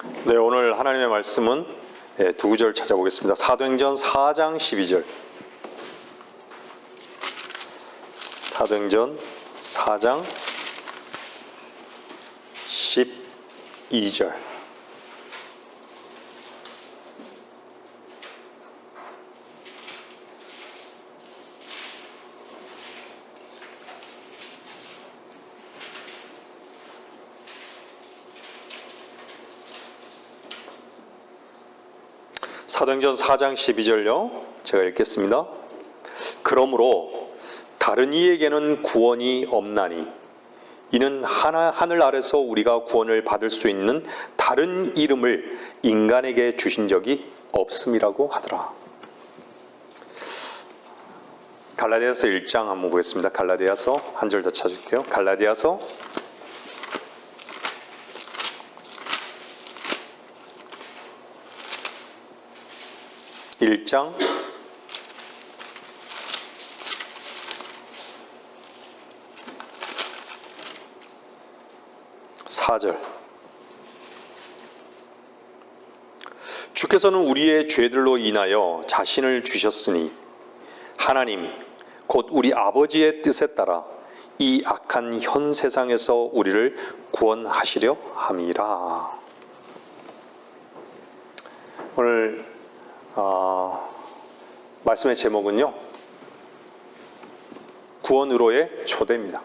네, 오늘 하나님의 말씀은 두 구절 찾아보겠습니다. 사도행전 4장 12절. 사도행전 4장 12절. 사도행전 4장 12절요. 제가 읽겠습니다. 그러므로 다른 이에게는 구원이 없나니 이는 하늘 아래서 우리가 구원을 받을 수 있는 다른 이름을 인간에게 주신 적이 없음이라고 하더라. 갈라디아서 1장 한번 보겠습니다. 갈라디아서 한 절 더 찾을게요. 갈라디아서 1장 4절. 주께서는 우리의 죄들로 인하여 자신을 주셨으니 하나님 곧 우리 아버지의 뜻에 따라 이 악한 현 세상에서 우리를 구원하시려 함이라. 오늘 말씀의 제목은요, 구원으로의 초대입니다.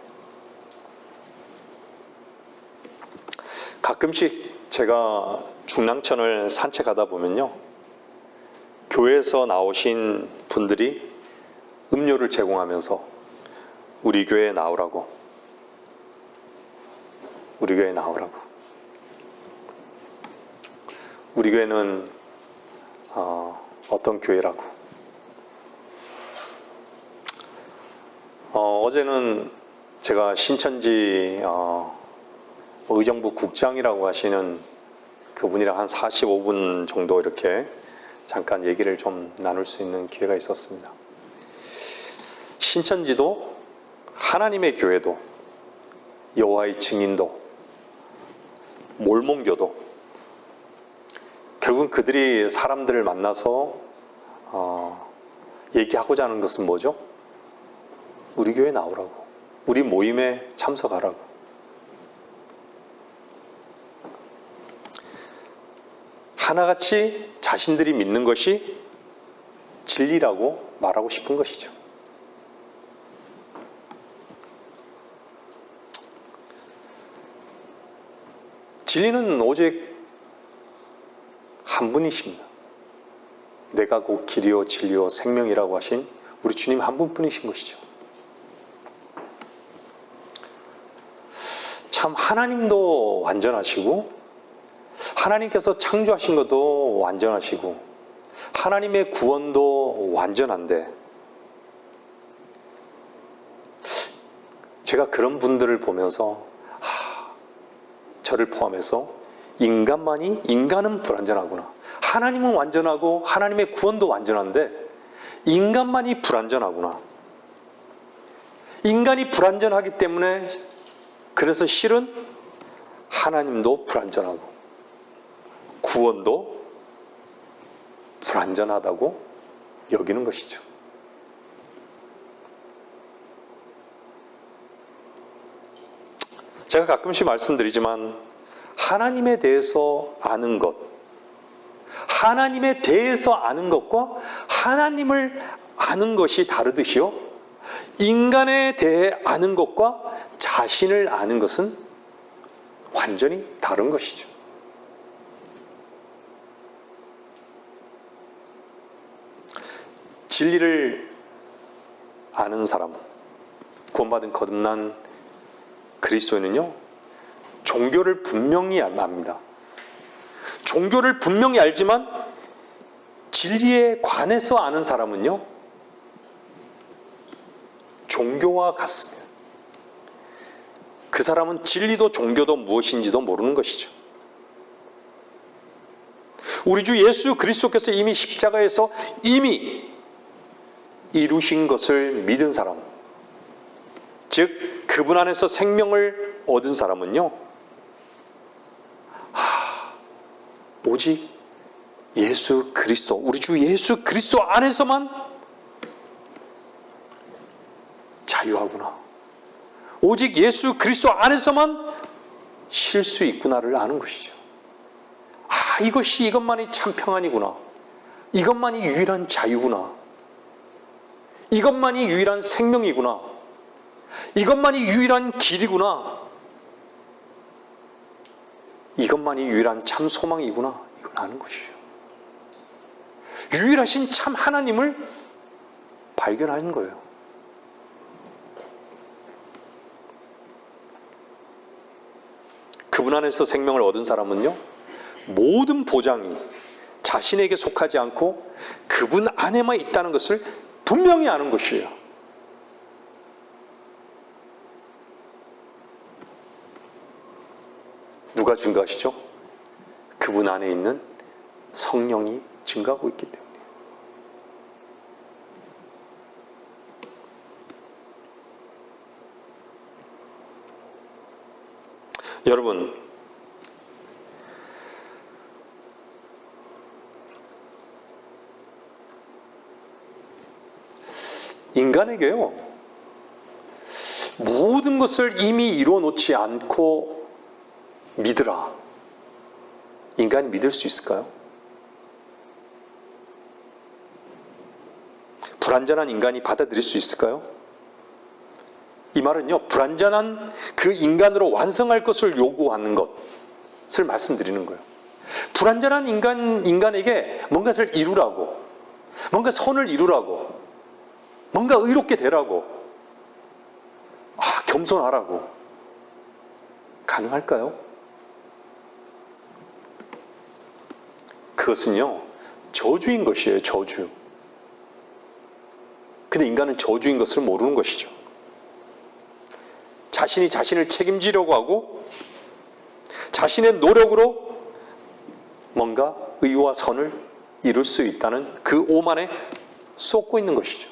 가끔씩 제가 중랑천을 산책하다 보면요, 교회에서 나오신 분들이 음료를 제공하면서 우리 교회에 나오라고, 우리 교회에 나오라고. 우리 교회는 어떤 교회라고. 어제는 제가 신천지 의정부 국장이라고 하시는 그분이랑 한 45분 정도 이렇게 잠깐 얘기를 좀 나눌 수 있는 기회가 있었습니다. 신천지도 하나님의 교회도 여호와의 증인도 몰몬교도 결국은 그들이 사람들을 만나서 얘기하고자 하는 것은 뭐죠? 우리 교회에 나오라고, 우리 모임에 참석하라고. 하나같이 자신들이 믿는 것이 진리라고 말하고 싶은 것이죠. 진리는 오직 한 분이십니다. 내가 곧 길이요 진리요 생명이라고 하신 우리 주님 한 분뿐이신 것이죠. 참 하나님도 완전하시고 하나님께서 창조하신 것도 완전하시고 하나님의 구원도 완전한데, 제가 그런 분들을 보면서 저를 포함해서 인간은 불완전하구나. 하나님은 완전하고 하나님의 구원도 완전한데 인간만이 불완전하구나. 인간이 불완전하기 때문에 그래서 실은 하나님도 불완전하고 구원도 불완전하다고 여기는 것이죠. 제가 가끔씩 말씀드리지만 하나님에 대해서 아는 것, 하나님에 대해서 아는 것과 하나님을 아는 것이 다르듯이요, 인간에 대해 아는 것과 자신을 아는 것은 완전히 다른 것이죠. 진리를 아는 사람, 구원받은 거듭난 그리스도인은요, 종교를 분명히 압니다. 종교를 분명히 알지만 진리에 관해서 아는 사람은요, 종교와 같습니다. 그 사람은 진리도 종교도 무엇인지도 모르는 것이죠. 우리 주 예수 그리스도께서 이미 십자가에서 이미 이루신 것을 믿은 사람, 즉 그분 안에서 생명을 얻은 사람은요, 오직 예수 그리스도, 우리 주 예수 그리스도 안에서만 자유하구나. 오직 예수 그리스도 안에서만 쉴 수 있구나를 아는 것이죠. 아, 이것만이 참 평안이구나. 이것만이 유일한 자유구나. 이것만이 유일한 생명이구나. 이것만이 유일한 길이구나. 이것만이 유일한 참 소망이구나. 이걸 아는 것이죠. 유일하신 참 하나님을 발견하는 거예요. 그분 안에서 생명을 얻은 사람은요, 모든 보장이 자신에게 속하지 않고 그분 안에만 있다는 것을 분명히 아는 것이에요. 누가 증거하시죠? 그분 안에 있는 성령이 증거하고 있기 때문에. 여러분, 인간에게요, 모든 것을 이미 이루어 놓지 않고 믿으라. 인간이 믿을 수 있을까요? 불완전한 인간이 받아들일 수 있을까요? 이 말은요, 불완전한 그 인간으로 완성할 것을 요구하는 것을 말씀드리는 거예요. 불완전한 인간에게 뭔가를 이루라고, 뭔가 선을 이루라고, 뭔가 의롭게 되라고, 겸손하라고 가능할까요? 그것은요, 저주인 것이에요, 저주. 근데 인간은 저주인 것을 모르는 것이죠. 자신이 자신을 책임지려고 하고 자신의 노력으로 뭔가 의와 선을 이룰 수 있다는 그 오만에 쏟고 있는 것이죠.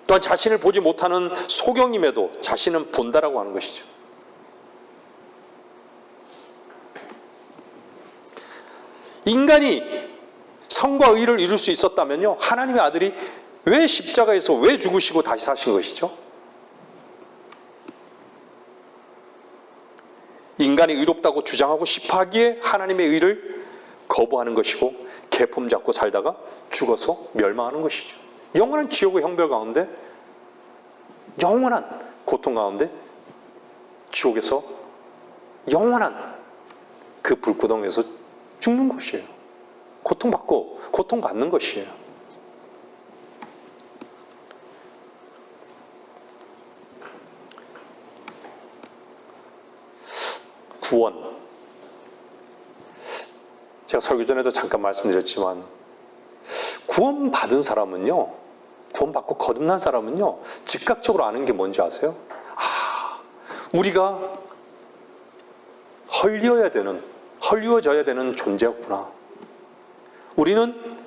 또한 자신을 보지 못하는 소경임에도 자신은 본다라고 하는 것이죠. 인간이 선과 의를 이룰 수 있었다면요, 하나님의 아들이 왜 십자가에서 왜 죽으시고 다시 사신 것이죠? 인간이 의롭다고 주장하고 싶어 하기에 하나님의 의를 거부하는 것이고 계품 잡고 살다가 죽어서 멸망하는 것이죠. 영원한 지옥의 형벌 가운데, 영원한 고통 가운데, 지옥에서 영원한 그 불구덩이에서 죽는 것이에요. 고통받는 것이에요. 구원. 제가 설교 전에도 잠깐 말씀드렸지만, 구원받은 사람은요, 구원받고 거듭난 사람은요, 즉각적으로 아는 게 뭔지 아세요? 우리가 헐리워져야 되는 존재였구나. 우리는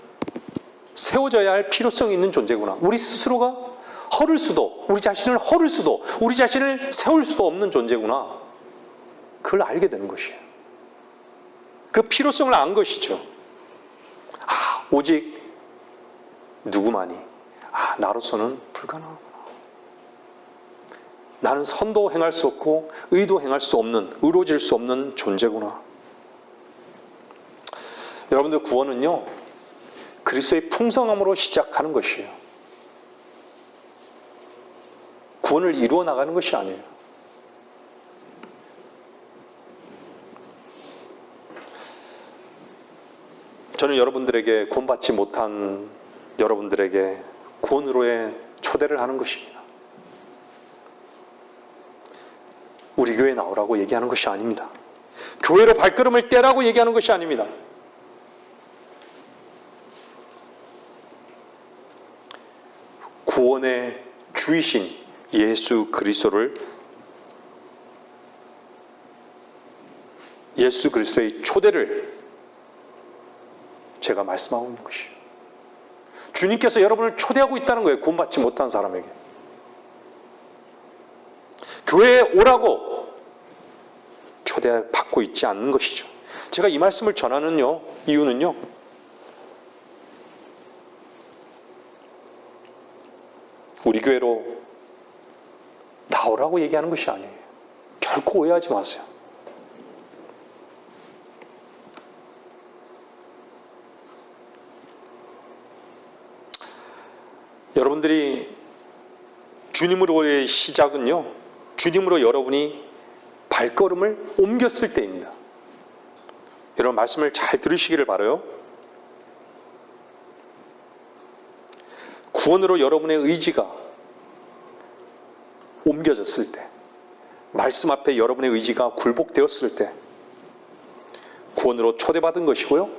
세워져야 할 필요성이 있는 존재구나. 우리 스스로가 우리 자신을 허를 수도, 우리 자신을 세울 수도 없는 존재구나. 그걸 알게 되는 것이에요. 그 필요성을 안 것이죠. 오직 누구만이 나로서는 불가능하구나. 나는 선도 행할 수 없고 의도 행할 수 없는, 의로워질 수 없는 존재구나. 여러분들, 구원은요, 그리스도의 풍성함으로 시작하는 것이에요. 구원을 이루어 나가는 것이 아니에요. 저는 여러분들에게, 구원받지 못한 여러분들에게 구원으로의 초대를 하는 것입니다. 우리 교회에 나오라고 얘기하는 것이 아닙니다. 교회로 발걸음을 떼라고 얘기하는 것이 아닙니다. 구원의 주이신 예수 그리스도를, 예수 그리스도의 초대를 제가 말씀하고 있는 것이에요. 주님께서 여러분을 초대하고 있다는 거예요. 구원받지 못한 사람에게. 교회에 오라고 초대받고 있지 않는 것이죠. 제가 이 말씀을 전하는 이유는요, 우리 교회로 나오라고 얘기하는 것이 아니에요. 결코 오해하지 마세요. 여러분들이 주님으로의 시작은요, 주님으로 여러분이 발걸음을 옮겼을 때입니다. 여러분 말씀을 잘 들으시기를 바라요. 구원으로 여러분의 의지가 옮겨졌을 때, 말씀 앞에 여러분의 의지가 굴복되었을 때 구원으로 초대받은 것이고요,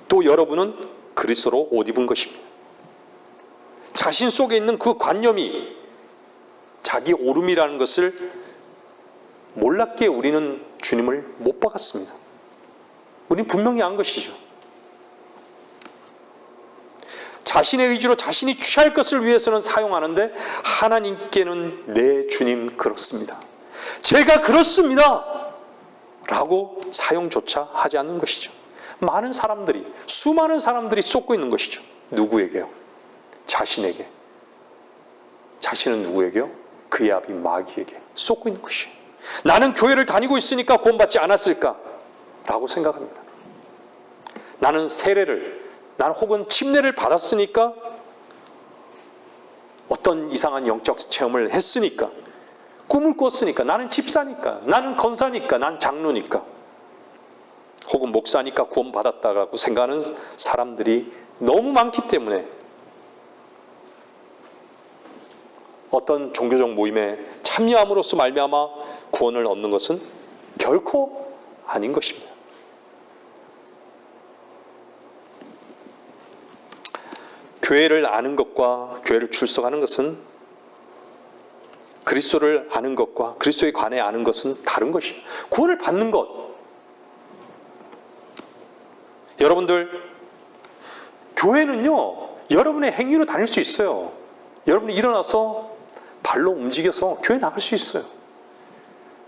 또 여러분은 그리스도로 옷 입은 것입니다. 자신 속에 있는 그 관념이 자기 옳음이라는 것을 몰랐기에 우리는 주님을 못 박았습니다. 우리는 분명히 안 것이죠. 자신의 의지로 자신이 취할 것을 위해서는 사용하는데, 하나님께는 내 주님 그렇습니다, 제가 그렇습니다 라고 사용조차 하지 않는 것이죠. 많은 사람들이, 수많은 사람들이 쏟고 있는 것이죠. 누구에게요? 자신에게. 자신은 누구에게요? 그의 아비 마귀에게 쏟고 있는 것이에요. 나는 교회를 다니고 있으니까 구원받지 않았을까 라고 생각합니다. 나는 나는 혹은 침례를 받았으니까, 어떤 이상한 영적 체험을 했으니까, 꿈을 꿨으니까, 나는 집사니까, 나는 권사니까, 난 장로니까, 혹은 목사니까 구원받았다고 생각하는 사람들이 너무 많기 때문에 어떤 종교적 모임에 참여함으로써 말미암아 구원을 얻는 것은 결코 아닌 것입니다. 교회를 아는 것과 교회를 출석하는 것은, 그리스도를 아는 것과 그리스도에 관해 아는 것은 다른 것이에요. 구원을 받는 것, 여러분들, 교회는요, 여러분의 행위로 다닐 수 있어요. 여러분이 일어나서 발로 움직여서 교회 나갈 수 있어요.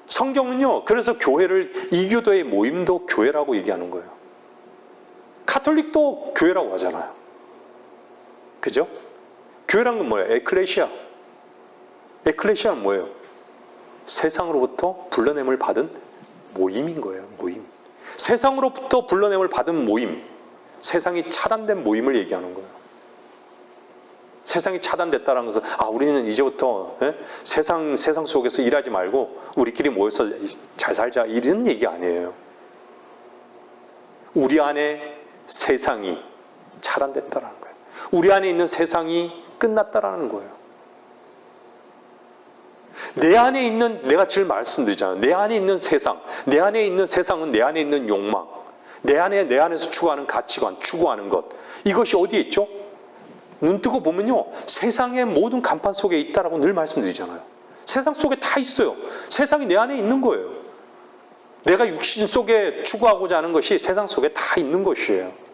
성경은요, 그래서 교회를, 이교도의 모임도 교회라고 얘기하는 거예요. 카톨릭도 교회라고 하잖아요. 그죠? 교회란 건 뭐예요? 에클레시아. 에클레시아는 뭐예요? 세상으로부터 불러냄을 받은 모임인 거예요. 모임. 세상으로부터 불러냄을 받은 모임, 세상이 차단된 모임을 얘기하는 거예요. 세상이 차단됐다는 것은, 우리는 이제부터 세상 속에서 일하지 말고 우리끼리 모여서 잘 살자, 이런 얘기 아니에요. 우리 안에 세상이 차단됐다는 거예요. 우리 안에 있는 세상이 끝났다라는 거예요. 내 안에 있는, 내가 늘 말씀드리잖아요. 내 안에 있는 세상, 내 안에 있는 세상은 내 안에 있는 욕망, 내 안에서 추구하는 가치관, 추구하는 것, 이것이 어디에 있죠? 눈 뜨고 보면요, 세상의 모든 간판 속에 있다라고 늘 말씀드리잖아요. 세상 속에 다 있어요. 세상이 내 안에 있는 거예요. 내가 육신 속에 추구하고자 하는 것이 세상 속에 다 있는 것이에요.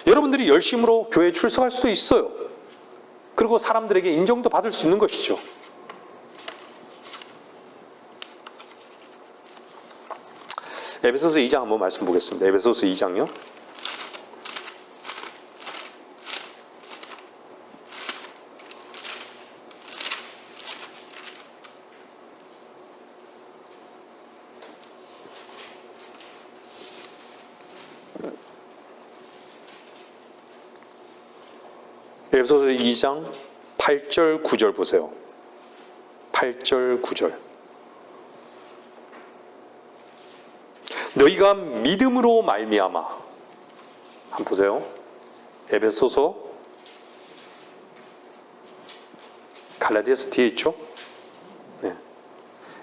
여러분들이 열심으로 교회에 출석할 수도 있어요. 그리고 사람들에게 인정도 받을 수 있는 것이죠. 에베소서 2장 한번 말씀 보겠습니다. 에베소서 2장요. 에베소서 2장 8절 9절 보세요. 8절 9절. 너희가 믿음으로 말미암아, 한번 보세요. 에베소서, 갈라디아서 뒤에 있죠? 네.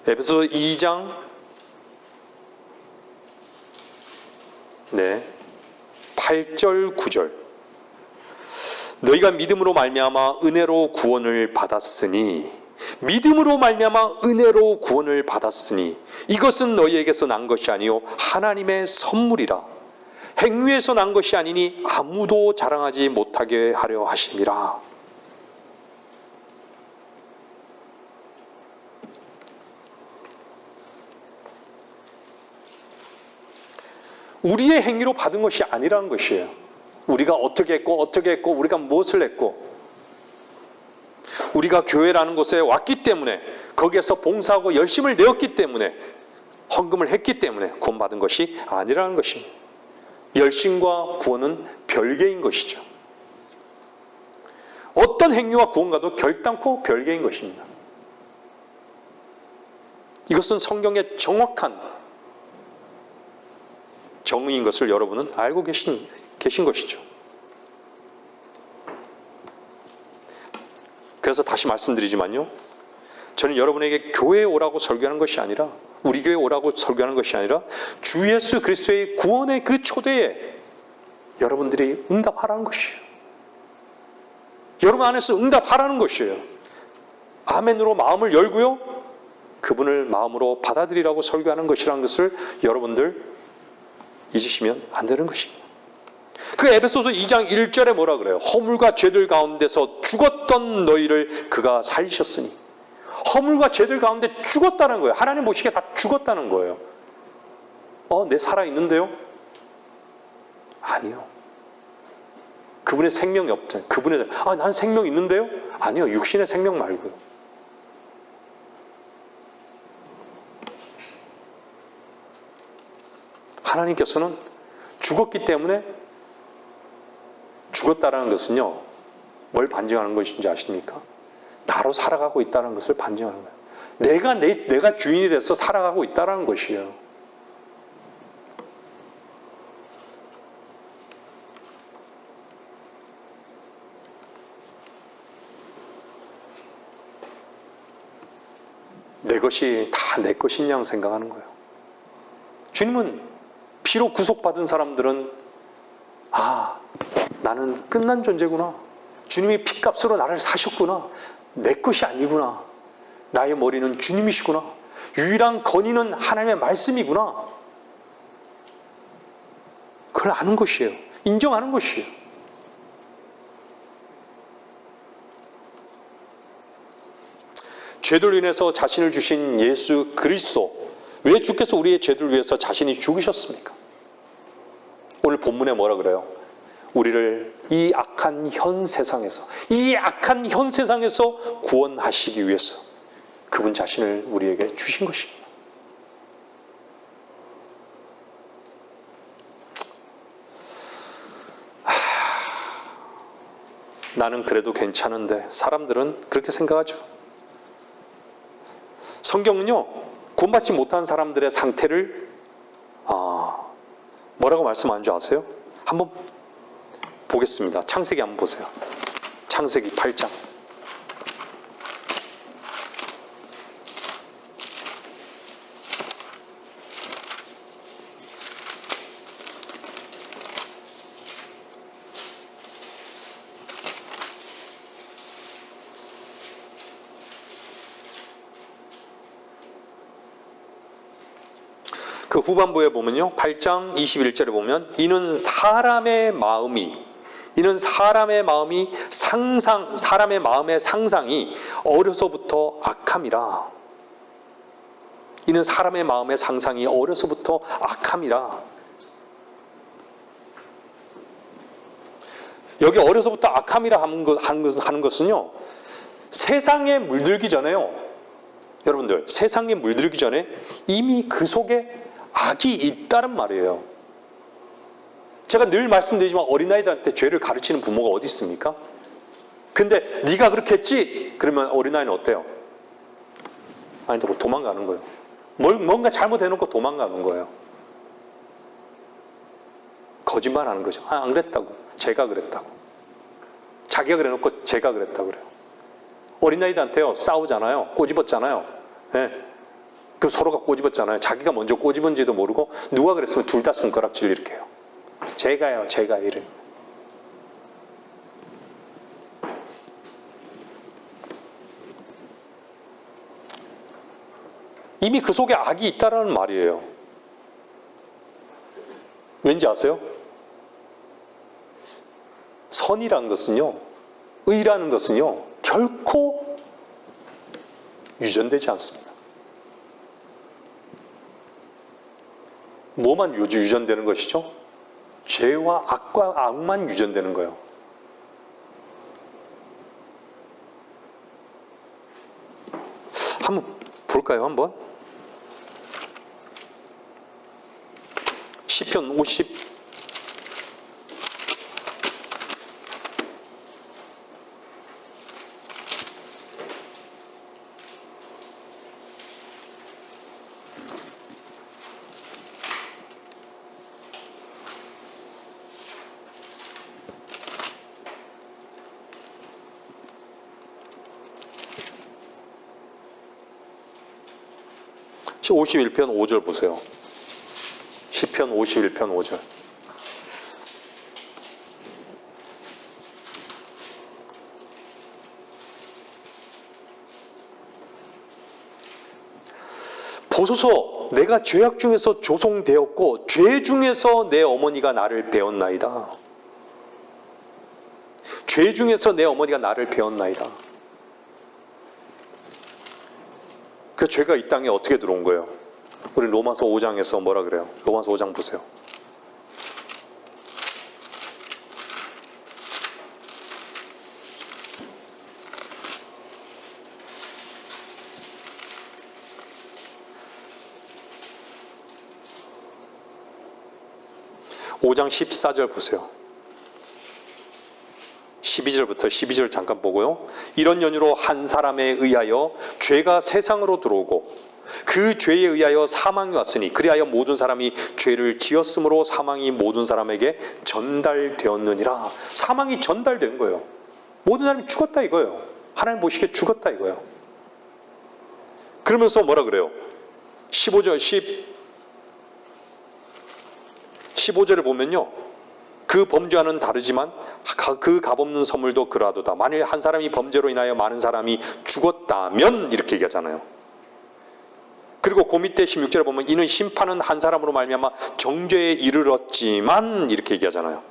에베소서 2장 8절 9절. 너희가 믿음으로 말미암아 은혜로 구원을 받았으니, 믿음으로 말미암아 은혜로 구원을 받았으니 이것은 너희에게서 난 것이 아니요 하나님의 선물이라. 행위에서 난 것이 아니니 아무도 자랑하지 못하게 하려 하심이라. 우리의 행위로 받은 것이 아니라는 것이에요. 우리가 어떻게 했고 우리가 무엇을 했고 우리가 교회라는 곳에 왔기 때문에 거기에서 봉사하고 열심을 내었기 때문에 헌금을 했기 때문에 구원받은 것이 아니라는 것입니다. 열심과 구원은 별개인 것이죠. 어떤 행위와 구원과도 결단코 별개인 것입니다. 이것은 성경의 정확한 정의인 것을 여러분은 알고 계신 것이죠. 그래서 다시 말씀드리지만요, 저는 여러분에게 교회에 오라고 설교하는 것이 아니라, 우리 교회에 오라고 설교하는 것이 아니라 주 예수 그리스도의 구원의 그 초대에 여러분들이 응답하라는 것이에요. 여러분 안에서 응답하라는 것이에요. 아멘으로 마음을 열고요, 그분을 마음으로 받아들이라고 설교하는 것이라는 것을 여러분들 잊으시면 안 되는 것입니다. 그 에베소서 2장 1절에 뭐라 그래요? 허물과 죄들 가운데서 죽었던 너희를 그가 살리셨으니. 허물과 죄들 가운데 죽었다는 거예요. 하나님 보시기에 다 죽었다는 거예요. 내 살아있는데요? 아니요. 그분의 생명이 없잖아요. 난 생명 있는데요? 아니요. 육신의 생명 말고요. 하나님께서는 죽었기 때문에, 죽었다라는 것은요, 뭘 반증하는 것인지 아십니까? 나로 살아가고 있다는 것을 반증하는 거예요. 내가 주인이 돼서 살아가고 있다는 것이에요. 내 것이 다 내 것인 양 생각하는 거예요. 주님은 피로 구속받은 사람들은 나는 끝난 존재구나. 주님이 핏값으로 나를 사셨구나. 내 것이 아니구나. 나의 머리는 주님이시구나. 유일한 건의는 하나님의 말씀이구나. 그걸 아는 것이에요. 인정하는 것이에요. 죄들로 인해서 자신을 주신 예수 그리스도, 왜 주께서 우리의 죄들을 위해서 자신이 죽으셨습니까? 오늘 본문에 뭐라 그래요? 우리를 이 악한 현 세상에서 구원하시기 위해서 그분 자신을 우리에게 주신 것입니다. 나는 그래도 괜찮은데 사람들은 그렇게 생각하죠. 성경은요, 구원받지 못한 사람들의 상태를 뭐라고 말씀하는 줄 아세요? 한번 보겠습니다. 창세기 한번 보세요. 창세기 8장. 그 후반부에 보면요, 8장 21절에 보면 사람의 마음의 상상이 어려서부터 악함이라. 이는 사람의 마음의 상상이 어려서부터 악함이라. 여기 어려서부터 악함이라 하는 것은요, 세상에 물들기 전에요, 여러분들, 세상에 물들기 전에 이미 그 속에 악이 있다는 말이에요. 제가 늘 말씀드리지만 어린아이들한테 죄를 가르치는 부모가 어디 있습니까? 근데 네가 그렇게 했지? 그러면 어린아이는 어때요? 아니, 도망가는 거예요. 뭔가 잘못해놓고 도망가는 거예요. 거짓말하는 거죠. 안 그랬다고. 제가 그랬다고. 자기가 그래놓고 제가 그랬다고 그래요. 어린아이들한테요, 싸우잖아요. 꼬집었잖아요. 네. 그 서로가 꼬집었잖아요. 자기가 먼저 꼬집은지도 모르고 누가 그랬으면 둘 다 손가락질 이렇게 해요. 제가 이래. 이미 그 속에 악이 있다라는 말이에요. 왠지 아세요? 선이라는 것은요, 의라는 것은요, 결코 유전되지 않습니다. 뭐만 유전되는 것이죠? 죄와 악만 유전되는 거예요. 한번 볼까요? 한번. 시편 50 51편 5절 보세요. 시편 51편 5절. 보소서, 내가 죄악 중에서 조성되었고 죄 중에서 내 어머니가 나를 배웠나이다. 죄 중에서 내 어머니가 나를 배웠나이다. 그 죄가 이 땅에 어떻게 들어온 거예요? 우리 로마서 5장에서 뭐라 그래요? 로마서 5장 보세요. (5장) 14절 보세요. 12절부터 12절 잠깐 보고요. 이런 연유로 한 사람에 의하여 죄가 세상으로 들어오고 그 죄에 의하여 사망이 왔으니 그리하여 모든 사람이 죄를 지었으므로 사망이 모든 사람에게 전달되었느니라. 사망이 전달된 거예요. 모든 사람이 죽었다 이거예요. 하나님 보시기에 죽었다 이거예요. 그러면서 뭐라 그래요? 15절을 보면요. 그 범죄와는 다르지만 그 값없는 선물도 그러하도다. 만일 한 사람이 범죄로 인하여 많은 사람이 죽었다면 이렇게 얘기하잖아요. 그리고 그 밑에 16절에 보면 이는 심판은 한 사람으로 말미암아 정죄에 이르렀지만 이렇게 얘기하잖아요.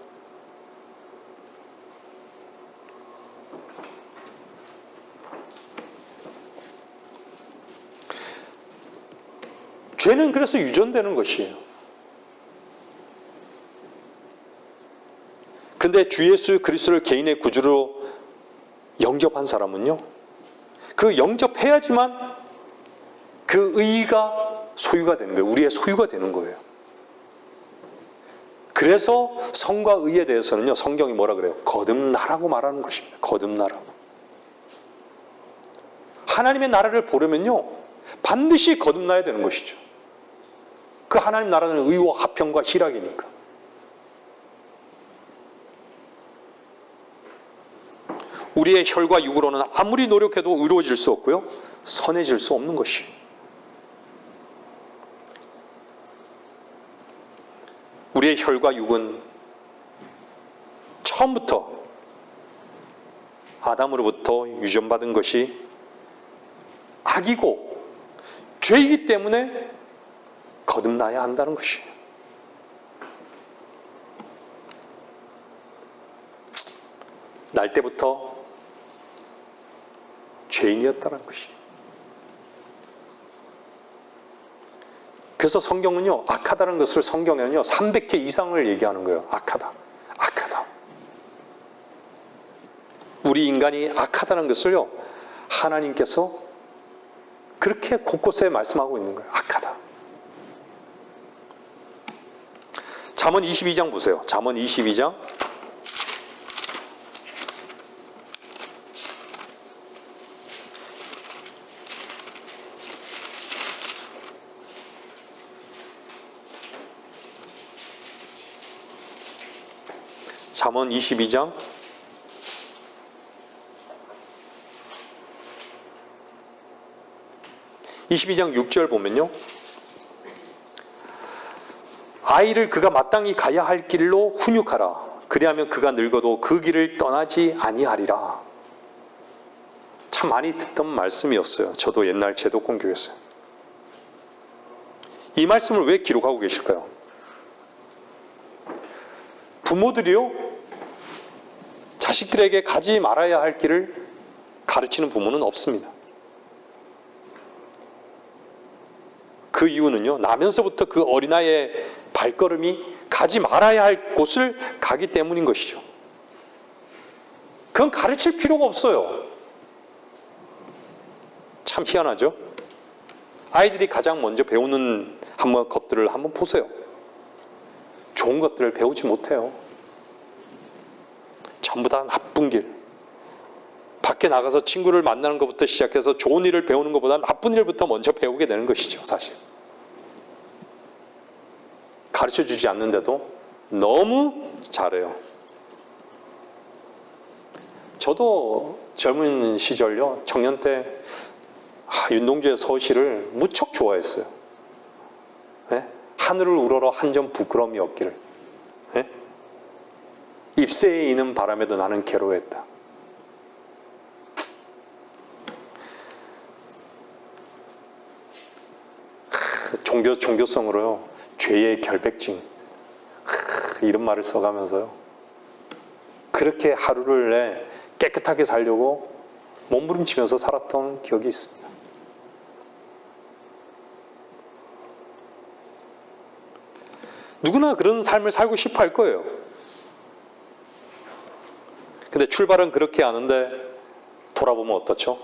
죄는 그래서 유전되는 것이에요. 근데 주 예수 그리스도를 개인의 구주로 영접한 사람은요, 그 영접해야지만 그 의가 소유가 되는 거예요. 우리의 소유가 되는 거예요. 그래서 성과 의에 대해서는요, 성경이 뭐라 그래요? 거듭나라고 말하는 것입니다. 거듭나라고. 하나님의 나라를 보려면요, 반드시 거듭나야 되는 것이죠. 그 하나님 나라는 의와 화평과 희락이니까. 우리의 혈과 육으로는 아무리 노력해도 의로워질 수 없고요, 선해질 수 없는 것이에요. 우리의 혈과 육은 처음부터 아담으로부터 유전받은 것이 악이고 죄이기 때문에 거듭나야 한다는 것이에요. 날 때부터 죄인이었다는 것이에요. 그래서 성경은요, 악하다는 것을 성경에는요 300회 이상을 얘기하는 거예요. 악하다, 악하다. 우리 인간이 악하다는 것을요 하나님께서 그렇게 곳곳에 말씀하고 있는 거예요. 악하다. 잠언 22장 보세요. 잠언 22장 22장 6절 보면요, 아이를 그가 마땅히 가야 할 길로 훈육하라. 그리하면 그가 늙어도 그 길을 떠나지 아니하리라. 참 많이 듣던 말씀이었어요. 저도 옛날 제도권 교회였어요. 이 말씀을 왜 기록하고 계실까요? 부모들이요, 자식들에게 가지 말아야 할 길을 가르치는 부모는 없습니다. 그 이유는요, 나면서부터 그 어린아이의 발걸음이 가지 말아야 할 곳을 가기 때문인 것이죠. 그건 가르칠 필요가 없어요. 참 희한하죠? 아이들이 가장 먼저 배우는 것들을 한번 보세요. 좋은 것들을 배우지 못해요. 전부 다 나쁜 길. 밖에 나가서 친구를 만나는 것부터 시작해서 좋은 일을 배우는 것보다 나쁜 일부터 먼저 배우게 되는 것이죠, 사실. 가르쳐주지 않는데도 너무 잘해요. 저도 젊은 시절요, 청년 때 윤동주의 서시를 무척 좋아했어요. 네? 하늘을 우러러 한 점 부끄러움이 없기를. 네? 잎새에 이는 바람에도 나는 괴로워했다. 종교성으로요, 죄의 결백증, 이런 말을 써가면서요, 그렇게 하루를 깨끗하게 살려고 몸부림치면서 살았던 기억이 있습니다. 누구나 그런 삶을 살고 싶어 할 거예요. 근데 출발은 그렇게 하는데 돌아보면 어떻죠?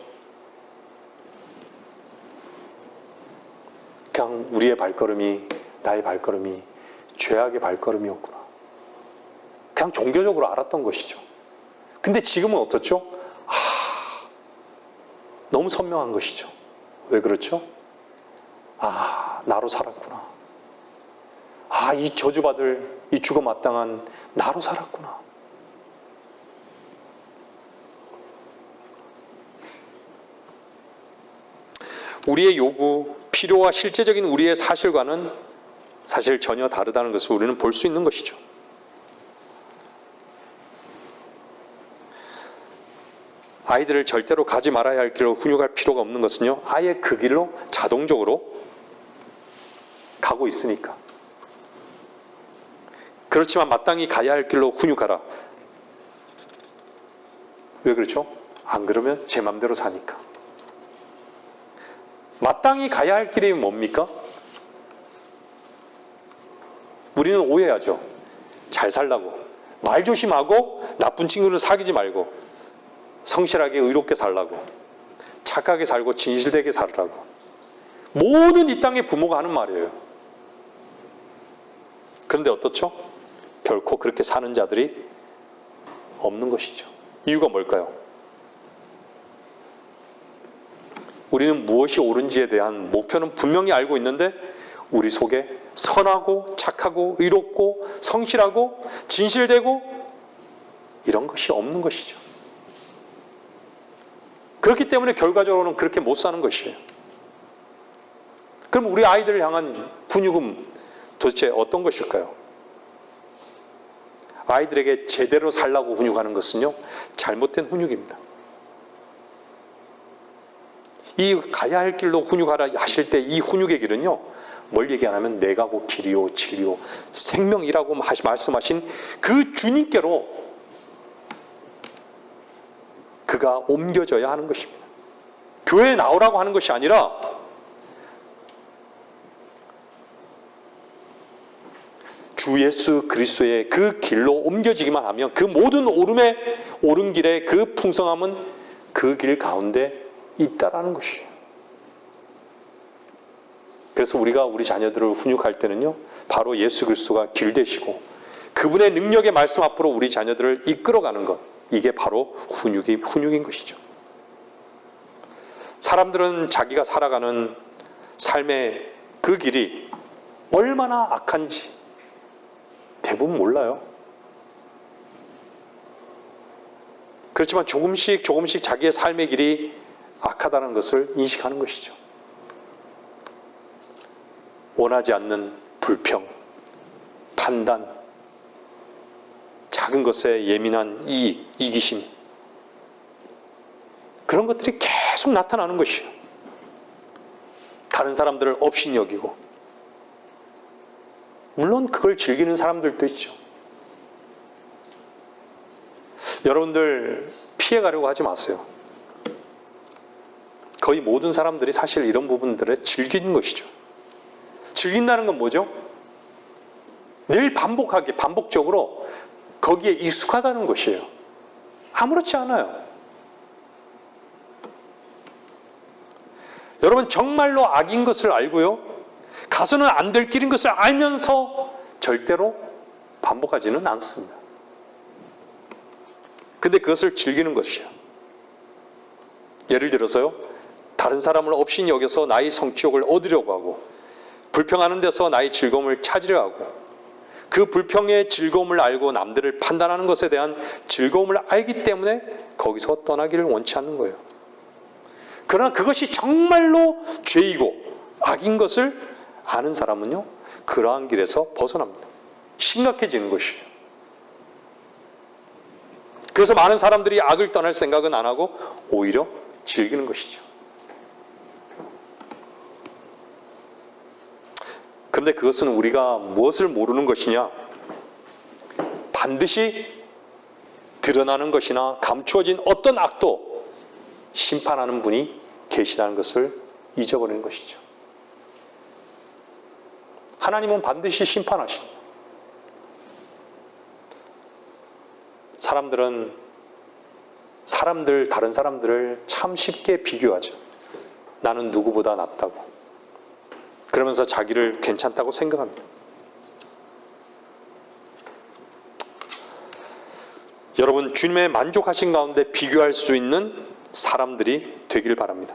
그냥 우리의 발걸음이, 나의 발걸음이 죄악의 발걸음이었구나. 그냥 종교적으로 알았던 것이죠. 근데 지금은 어떻죠? 너무 선명한 것이죠. 왜 그렇죠? 나로 살았구나. 이 저주받을, 이 죽어마땅한 나로 살았구나. 우리의 요구, 필요와 실제적인 우리의 사실과는 사실 전혀 다르다는 것을 우리는 볼 수 있는 것이죠. 아이들을 절대로 가지 말아야 할 길로 훈육할 필요가 없는 것은요, 아예 그 길로 자동적으로 가고 있으니까. 그렇지만 마땅히 가야 할 길로 훈육하라. 왜 그렇죠? 안 그러면 제 맘대로 사니까. 마땅히 가야 할 길이 뭡니까? 우리는 오해하죠. 잘 살라고. 말 조심하고 나쁜 친구를 사귀지 말고 성실하게 의롭게 살라고. 착하게 살고 진실되게 살으라고. 모든 이 땅의 부모가 하는 말이에요. 그런데 어떻죠? 결코 그렇게 사는 자들이 없는 것이죠. 이유가 뭘까요? 우리는 무엇이 옳은지에 대한 목표는 분명히 알고 있는데 우리 속에 선하고 착하고 의롭고 성실하고 진실되고 이런 것이 없는 것이죠. 그렇기 때문에 결과적으로는 그렇게 못 사는 것이에요. 그럼 우리 아이들을 향한 훈육은 도대체 어떤 것일까요? 아이들에게 제대로 살라고 훈육하는 것은요, 잘못된 훈육입니다. 이 가야 할 길로 훈육하라 하실 때 이 훈육의 길은요, 뭘 얘기 안 하면 내가 곧 길이요 진리요 생명이라고 말씀하신 그 주님께로 그가 옮겨져야 하는 것입니다. 교회에 나오라고 하는 것이 아니라 주 예수 그리스도의 그 길로 옮겨지기만 하면 그 모든 옳은 길의 그 풍성함은 그 길 가운데 있다라는 것이에요. 그래서 우리가 우리 자녀들을 훈육할 때는요, 바로 예수 그리스도가 길 되시고 그분의 능력의 말씀 앞으로 우리 자녀들을 이끌어가는 것, 이게 바로 훈육인 것이죠. 사람들은 자기가 살아가는 삶의 그 길이 얼마나 악한지 대부분 몰라요. 그렇지만 조금씩 자기의 삶의 길이 악하다는 것을 인식하는 것이죠. 원하지 않는 불평, 판단, 작은 것에 예민한 이익, 이기심, 그런 것들이 계속 나타나는 것이에요. 다른 사람들을 업신 여기고, 물론 그걸 즐기는 사람들도 있죠. 여러분들 피해가려고 하지 마세요. 거의 모든 사람들이 사실 이런 부분들에 즐기는 것이죠. 즐긴다는 건 뭐죠? 늘 반복적으로 거기에 익숙하다는 것이에요. 아무렇지 않아요. 여러분, 정말로 악인 것을 알고요, 가서는 안 될 길인 것을 알면서 절대로 반복하지는 않습니다. 근데 그것을 즐기는 것이요. 예를 들어서요, 다른 사람을 없인 여겨서 나의 성취욕을 얻으려고 하고, 불평하는 데서 나의 즐거움을 찾으려 하고, 그 불평의 즐거움을 알고 남들을 판단하는 것에 대한 즐거움을 알기 때문에 거기서 떠나기를 원치 않는 거예요. 그러나 그것이 정말로 죄이고 악인 것을 아는 사람은요, 그러한 길에서 벗어납니다. 심각해지는 것이에요. 그래서 많은 사람들이 악을 떠날 생각은 안 하고 오히려 즐기는 것이죠. 그런데 그것은 우리가 무엇을 모르는 것이냐? 반드시 드러나는 것이나 감추어진 어떤 악도 심판하는 분이 계시다는 것을 잊어버리는 것이죠. 하나님은 반드시 심판하십니다. 사람들은 다른 사람들을 참 쉽게 비교하죠. 나는 누구보다 낫다고. 그러면서 자기를 괜찮다고 생각합니다. 여러분, 주님의 만족하신 가운데 비교할 수 있는 사람들이 되길 바랍니다.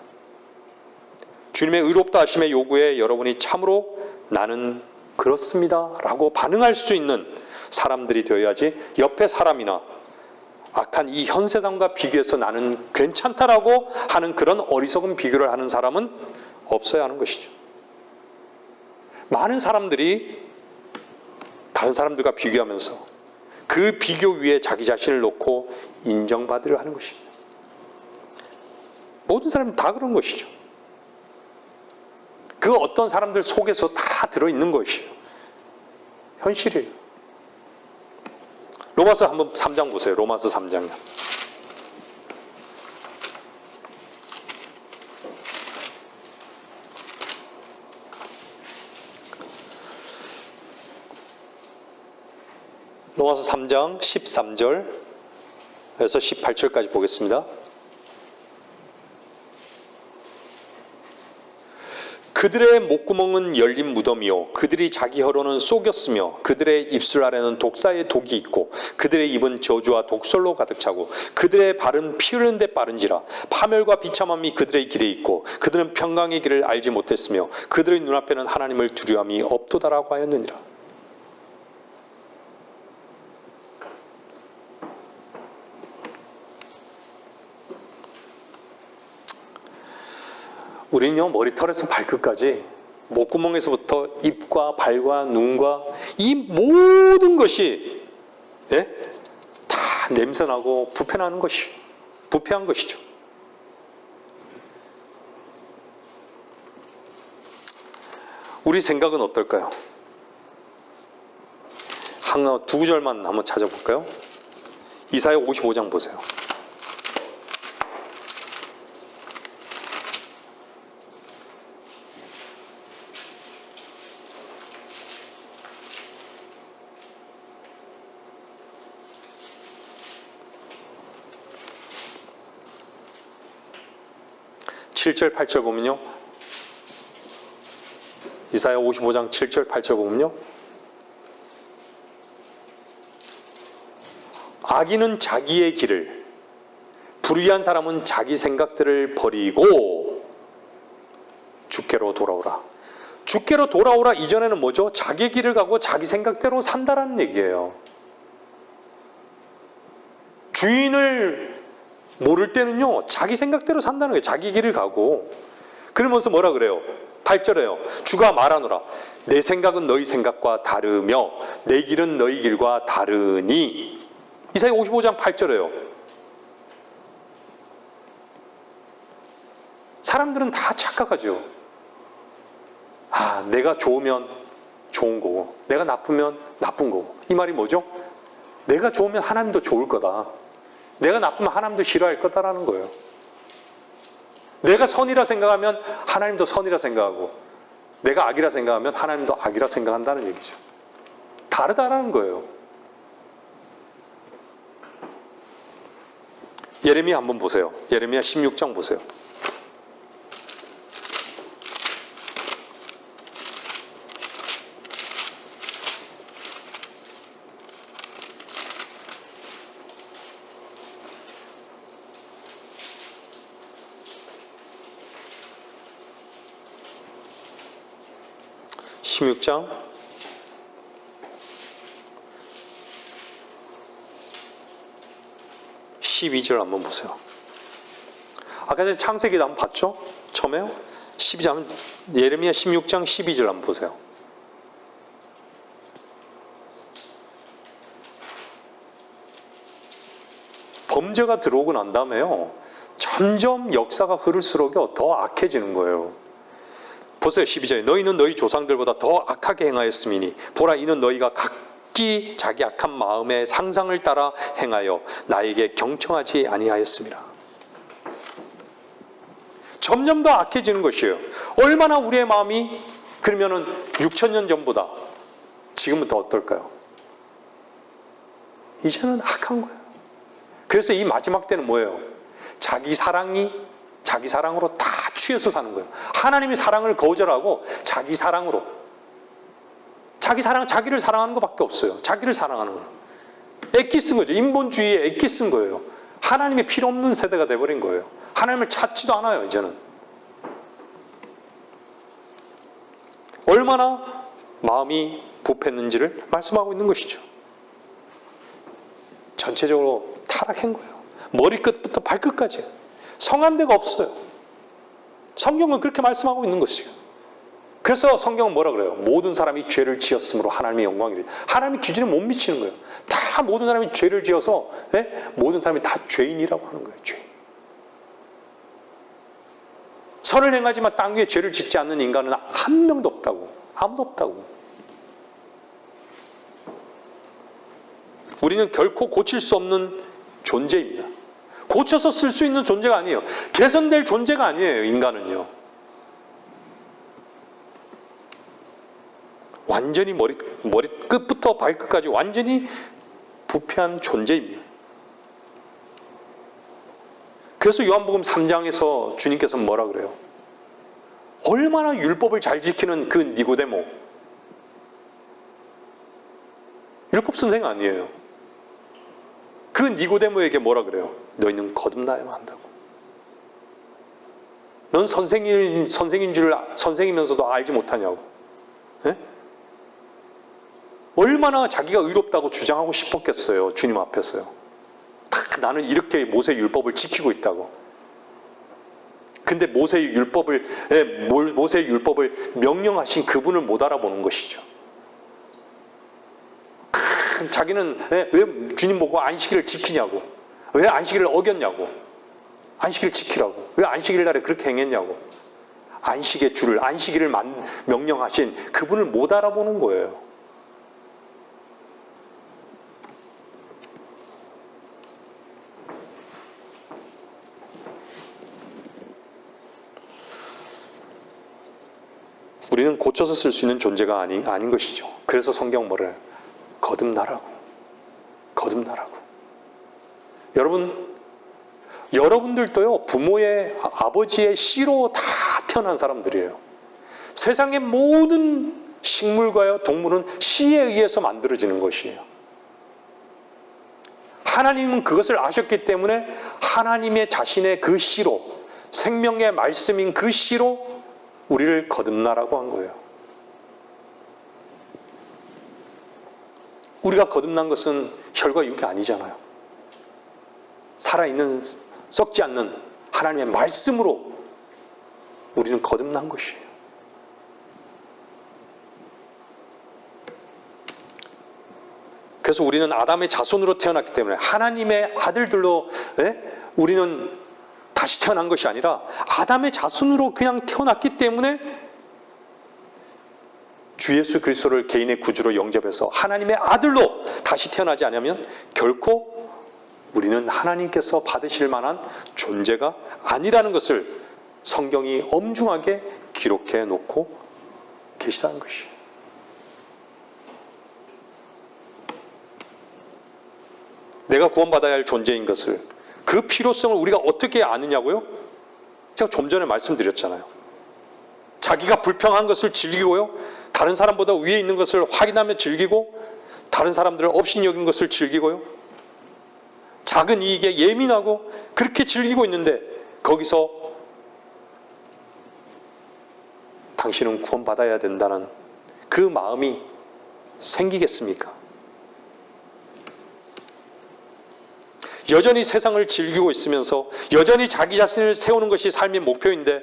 주님의 의롭다 하심의 요구에 여러분이 참으로 나는 그렇습니다 라고 반응할 수 있는 사람들이 되어야지, 옆에 사람이나 악한 이 현세상과 비교해서 나는 괜찮다라고 하는 그런 어리석은 비교를 하는 사람은 없어야 하는 것이죠. 많은 사람들이 다른 사람들과 비교하면서 그 비교 위에 자기 자신을 놓고 인정받으려 하는 것입니다. 모든 사람이 다 그런 것이죠. 그 어떤 사람들 속에서 다 들어있는 것이에요. 현실이에요. 로마서 한번 3장 보세요. 로마서 3장요. 로마서 3장 13절에서 18절까지 보겠습니다. 그들의 목구멍은 열린 무덤이요 그들이 자기 혀로는 속였으며 그들의 입술 아래는 독사의 독이 있고 그들의 입은 저주와 독설로 가득 차고 그들의 발은 피 흘리는 데 빠른지라 파멸과 비참함이 그들의 길에 있고 그들은 평강의 길을 알지 못했으며 그들의 눈앞에는 하나님을 두려움이 없도다라고 하였느니라. 우리는요, 머리털에서 발끝까지 목구멍에서부터 입과 발과 눈과 이 모든 것이 다 냄새나고 부패한 것이죠. 우리 생각은 어떨까요? 두 구절만 한번 찾아볼까요? 이사야 55장 보세요. (7절) (8절) 보면요, 이사야 55장 7절 8절 보면요, 악인은 자기의 길을, 불의한 사람은 자기 생각들을 버리고 주께로 돌아오라. 주께로 돌아오라 이전에는 뭐죠? 자기 길을 가고 자기 생각대로 산다라는 얘기예요. 주인을 모를 때는요, 자기 생각대로 산다는 거예요. 자기 길을 가고. 그러면서 뭐라 그래요? 8절에요. 주가 말하노라. 내 생각은 너희 생각과 다르며 내 길은 너희 길과 다르니. 이사야 55장 8절에요. 사람들은 다 착각하죠. 내가 좋으면 좋은 거고 내가 나쁘면 나쁜 거고. 이 말이 뭐죠? 내가 좋으면 하나님도 좋을 거다. 내가 나쁘면 하나님도 싫어할 거다라는 거예요. 내가 선이라 생각하면 하나님도 선이라 생각하고, 내가 악이라 생각하면 하나님도 악이라 생각한다는 얘기죠. 다르다라는 거예요. 예레미야 한번 보세요. 예레미야 16장 보세요. (16장) 12절 한번 보세요. 아까 전에 창세기도 한번 봤죠? 처음에요? 12장, 예레미야 16장 12절 한번 보세요. 범죄가 들어오고 난 다음에요, 점점 역사가 흐를수록요 더 악해지는 거예요. 보세요. 12절에 너희는 너희 조상들보다 더 악하게 행하였음이니 보라 이는 너희가 각기 자기 악한 마음의 상상을 따라 행하여 나에게 경청하지 아니하였습니다. 점점 더 악해지는 것이에요. 얼마나 우리의 마음이 그러면은 6,000년 전보다 지금은 더 어떨까요? 이제는 악한 거예요. 그래서 이 마지막 때는 뭐예요? 자기 사랑으로 다 취해서 사는 거예요. 하나님이 사랑을 거절하고 자기 사랑으로, 자기를 사랑하는 것밖에 없어요. 자기를 사랑하는 거예요. 애기 쓴 거죠. 인본주의에 애기 쓴 거예요. 하나님이 필요 없는 세대가 돼버린 거예요. 하나님을 찾지도 않아요. 이제는 얼마나 마음이 부패했는지를 말씀하고 있는 것이죠. 전체적으로 타락한 거예요. 머리끝부터 발끝까지 성한 데가 없어요. 성경은 그렇게 말씀하고 있는 것이에요. 그래서 성경은 뭐라 그래요? 모든 사람이 죄를 지었으므로 하나님의 영광이래. 하나님의 기준에 못 미치는 거예요. 다 모든 사람이 죄를 지어서 모든 사람이 다 죄인이라고 하는 거예요. 죄인. 선을 행하지만 땅 위에 죄를 짓지 않는 인간은 한 명도 없다고. 아무도 없다고. 우리는 결코 고칠 수 없는 존재입니다. 고쳐서 쓸 수 있는 존재가 아니에요. 개선될 존재가 아니에요. 인간은요. 완전히 머리끝부터 발끝까지 완전히 부패한 존재입니다. 그래서 요한복음 3장에서 주님께서 뭐라 그래요? 얼마나 율법을 잘 지키는 그 니고데모, 율법 선생 아니에요. 그 니고데모에게 뭐라 그래요? 너희는 거듭나야만 한다고. 넌 선생이면서도 알지 못하냐고. 네? 얼마나 자기가 의롭다고 주장하고 싶었겠어요. 주님 앞에서요. 나는 이렇게 모세의 율법을 지키고 있다고. 근데 모세의 율법을 명령하신 그분을 못 알아보는 것이죠. 자기는 왜 주님 보고 안식일을 지키냐고. 왜 안식일을 어겼냐고. 안식일을 지키라고. 왜 안식일 날에 그렇게 행했냐고. 안식의 주를, 안식일을 명령하신 그분을 못 알아보는 거예요. 우리는 고쳐서 쓸 수 있는 존재가 아닌 것이죠. 그래서 성경 뭐래요? 거듭나라고. 거듭나라고. 여러분들도요, 부모의, 아버지의 씨로 다 태어난 사람들이에요. 세상의 모든 식물과요, 동물은 씨에 의해서 만들어지는 것이에요. 하나님은 그것을 아셨기 때문에 하나님의 자신의 그 씨로, 생명의 말씀인 그 씨로 우리를 거듭나라고 한 거예요. 우리가 거듭난 것은 혈과 육이 아니잖아요. 살아있는, 썩지 않는 하나님의 말씀으로 우리는 거듭난 것이에요. 그래서 우리는 아담의 자손으로 태어났기 때문에 하나님의 아들들로 우리는 다시 태어난 것이 아니라 아담의 자손으로 그냥 태어났기 때문에 주 예수 그리스도를 개인의 구주로 영접해서 하나님의 아들로 다시 태어나지 않으면 결코 우리는 하나님께서 받으실 만한 존재가 아니라는 것을 성경이 엄중하게 기록해 놓고 계시다는 것이에요. 내가 구원받아야 할 존재인 것을, 그 필요성을 우리가 어떻게 아느냐고요? 제가 좀 전에 말씀드렸잖아요. 자기가 불평한 것을 즐기고요, 다른 사람보다 위에 있는 것을 확인하며 즐기고, 다른 사람들을 업신 여긴 것을 즐기고요, 작은 이익에 예민하고 그렇게 즐기고 있는데, 거기서 당신은 구원받아야 된다는 그 마음이 생기겠습니까? 여전히 세상을 즐기고 있으면서 여전히 자기 자신을 세우는 것이 삶의 목표인데,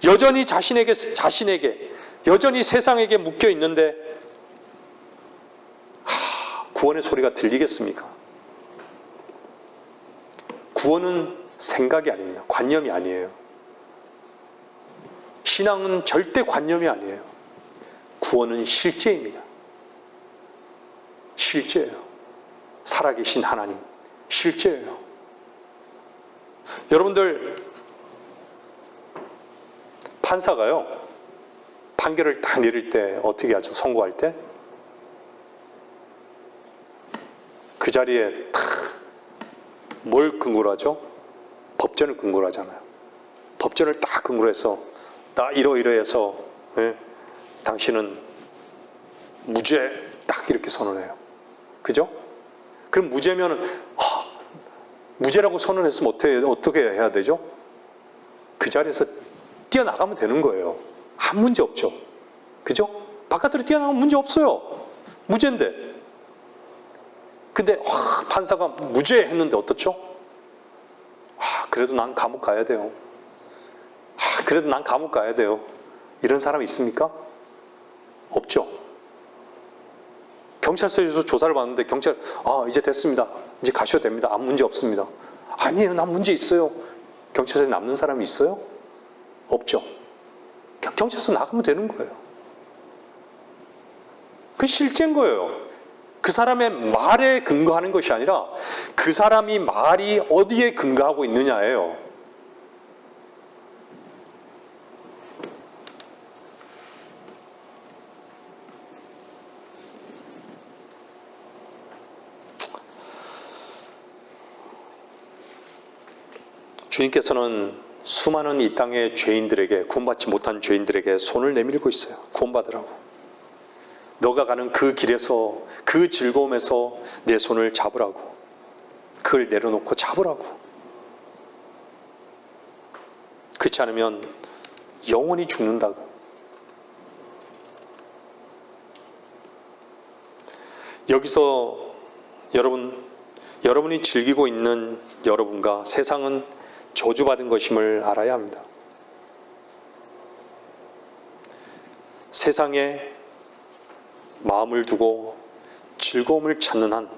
여전히 자신에게 여전히 세상에게 묶여 있는데 구원의 소리가 들리겠습니까? 구원은 생각이 아닙니다. 관념이 아니에요. 신앙은 절대 관념이 아니에요. 구원은 실제입니다. 실제예요. 살아계신 하나님, 실제예요. 여러분들, 판사가요, 판결을 딱 내릴 때 어떻게 하죠? 선고할 때? 그 자리에 딱 뭘 근거로 하죠? 법전을 근거로 하잖아요. 법전을 딱 근거로 해서, 나 이러이러해서, 당신은 무죄, 딱 이렇게 선언해요. 그죠? 그럼 무죄면은, 무죄라고 선언했으면 어떻게 해야 되죠? 그 자리에서 뛰어나가면 되는 거예요. 아무 문제 없죠. 그죠? 바깥으로 뛰어나가면 문제 없어요. 무죄인데. 근데 판사가 무죄 했는데 어떻죠? 그래도 난 감옥 가야 돼요. 그래도 난 감옥 가야 돼요. 이런 사람 있습니까? 없죠. 경찰서에서 조사를 받는데 경찰, 이제 됐습니다. 이제 가셔도 됩니다. 아무 문제 없습니다. 아니에요. 난 문제 있어요. 경찰서에 남는 사람이 있어요? 없죠. 경찰서 나가면 되는 거예요. 그 실제인 거예요. 그 사람의 말에 근거하는 것이 아니라 그 사람이 말이 어디에 근거하고 있느냐예요. 주님께서는 수많은 이 땅의 죄인들에게, 구원받지 못한 죄인들에게 손을 내밀고 있어요. 구원받으라고. 너가 가는 그 길에서, 그 즐거움에서 내 손을 잡으라고. 그걸 내려놓고 잡으라고. 그렇지 않으면 영원히 죽는다고. 여기서 여러분이 즐기고 있는 여러분과 세상은 저주받은 것임을 알아야 합니다. 세상에 마음을 두고 즐거움을 찾는 한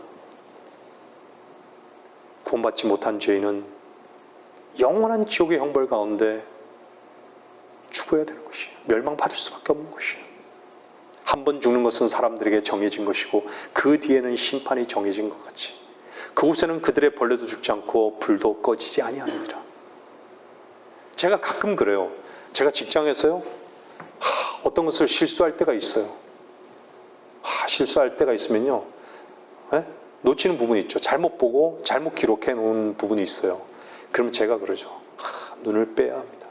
구원받지 못한 죄인은 영원한 지옥의 형벌 가운데 죽어야 되는 것이에요. 멸망받을 수밖에 없는 것이에요. 한 번 죽는 것은 사람들에게 정해진 것이고 그 뒤에는 심판이 정해진 것 같이 그곳에는 그들의 벌레도 죽지 않고 불도 꺼지지 아니하느니라. 제가 가끔 그래요. 제가 직장에서요, 어떤 것을 실수할 때가 있어요. 실수할 때가 있으면요, 놓치는 부분이 있죠. 잘못 보고 잘못 기록해 놓은 부분이 있어요. 그러면 제가 그러죠. 눈을 빼야 합니다.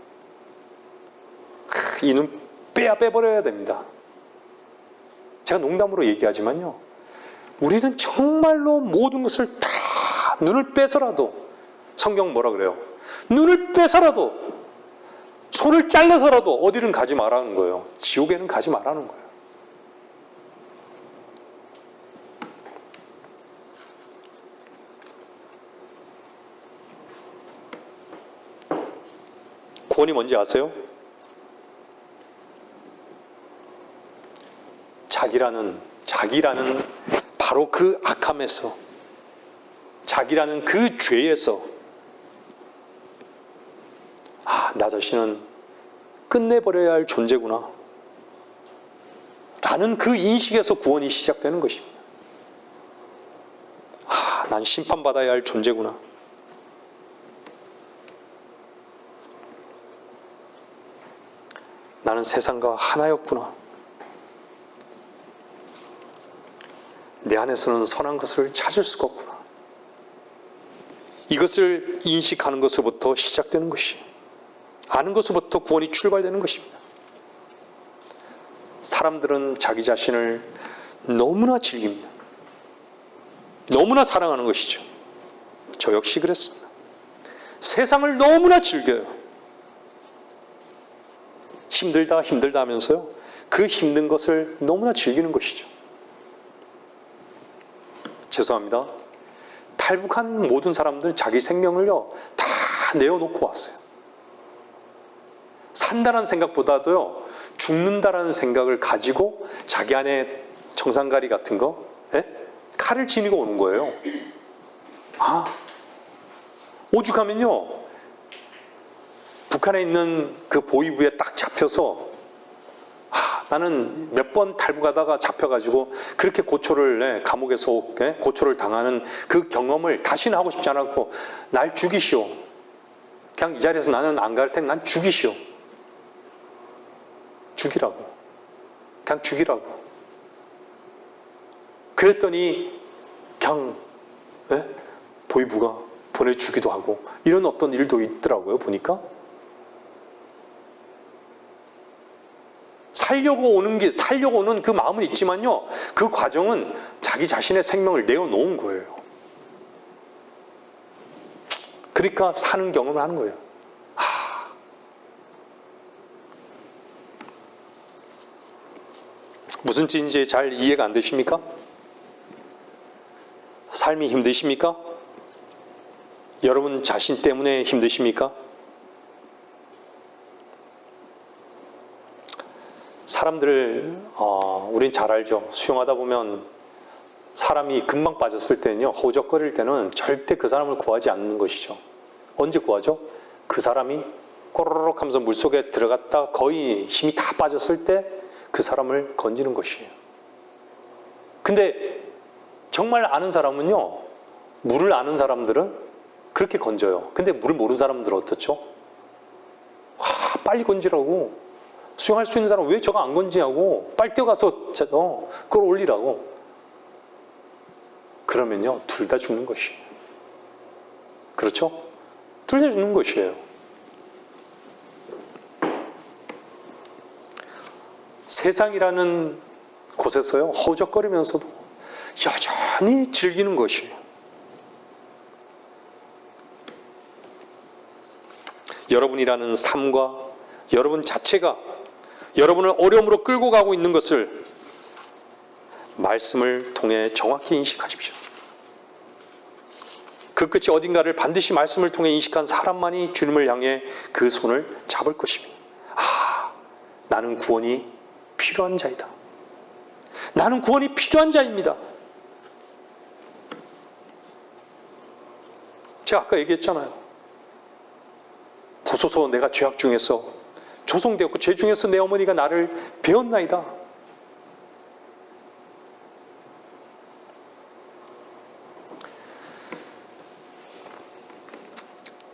이 눈 빼버려야 됩니다. 제가 농담으로 얘기하지만요, 우리는 정말로 모든 것을 다 눈을 빼서라도, 성경 뭐라 그래요? 눈을 빼서라도, 손을 잘라서라도 어디는 가지 말라는 거예요. 지옥에는 가지 말라는 거예요. 구원이 뭔지 아세요? 자기라는 바로 그 악함에서, 자기라는 그 죄에서 나 자신은 끝내버려야 할 존재구나 라는 그 인식에서 구원이 시작되는 것입니다. 난 심판받아야 할 존재구나. 나는 세상과 하나였구나. 내 안에서는 선한 것을 찾을 수가 없구나. 이것을 인식하는 것으로부터 시작되는 것이, 아는 것으로부터 구원이 출발되는 것입니다. 사람들은 자기 자신을 너무나 즐깁니다. 너무나 사랑하는 것이죠. 저 역시 그랬습니다. 세상을 너무나 즐겨요. 힘들다 하면서요, 그 힘든 것을 너무나 즐기는 것이죠. 죄송합니다. 탈북한 모든 사람들 자기 생명을요 다 내어놓고 왔어요. 산다는 생각보다도요 죽는다라는 생각을 가지고 자기 안에 정상가리 같은 거, 칼을 지니고 오는 거예요. 오죽하면요 북한에 있는 그 보위부에 딱 잡혀서 나는 몇 번 탈북하다가 잡혀가지고 그렇게 고초를, 감옥에서 고초를 당하는 그 경험을 다시는 하고 싶지 않았고, 날 죽이시오. 그냥 이 자리에서 나는 안 갈 테니 난 죽이시오. 죽이라고. 그냥 죽이라고. 그랬더니 그냥 보위부가 보내주기도 하고 이런 어떤 일도 있더라고요. 보니까 살려고 오는 그 마음은 있지만요, 그 과정은 자기 자신의 생명을 내어놓은 거예요. 그러니까 사는 경험을 하는 거예요. 무슨 뜻인지 잘 이해가 안 되십니까? 삶이 힘드십니까? 여러분 자신 때문에 힘드십니까? 사람들, 우린 잘 알죠. 수영하다 보면 사람이 금방 빠졌을 때는요, 허우적거릴 때는 절대 그 사람을 구하지 않는 것이죠. 언제 구하죠? 그 사람이 꼬르륵 하면서 물속에 들어갔다 거의 힘이 다 빠졌을 때 그 사람을 건지는 것이에요. 근데 정말 아는 사람은요, 물을 아는 사람들은 그렇게 건져요. 근데 물을 모르는 사람들은 어떻죠? 빨리 건지라고. 수영할 수 있는 사람은 왜 저거 안 건지냐고. 빨리 뛰어가서 그걸 올리라고. 그러면요, 둘 다 죽는 것이에요. 그렇죠? 둘 다 죽는 것이에요. 세상이라는 곳에서요, 허우적거리면서도 여전히 즐기는 것이에요. 여러분이라는 삶과 여러분 자체가 여러분을 어려움으로 끌고 가고 있는 것을 말씀을 통해 정확히 인식하십시오. 그 끝이 어딘가를 반드시 말씀을 통해 인식한 사람만이 주님을 향해 그 손을 잡을 것입니다. 나는 구원이 필요한 자이다. 나는 구원이 필요한 자입니다. 제가 아까 얘기했잖아요. 보소서 내가 죄악 중에서 조성되었고 죄 중에서 내 어머니가 나를 배웠나이다.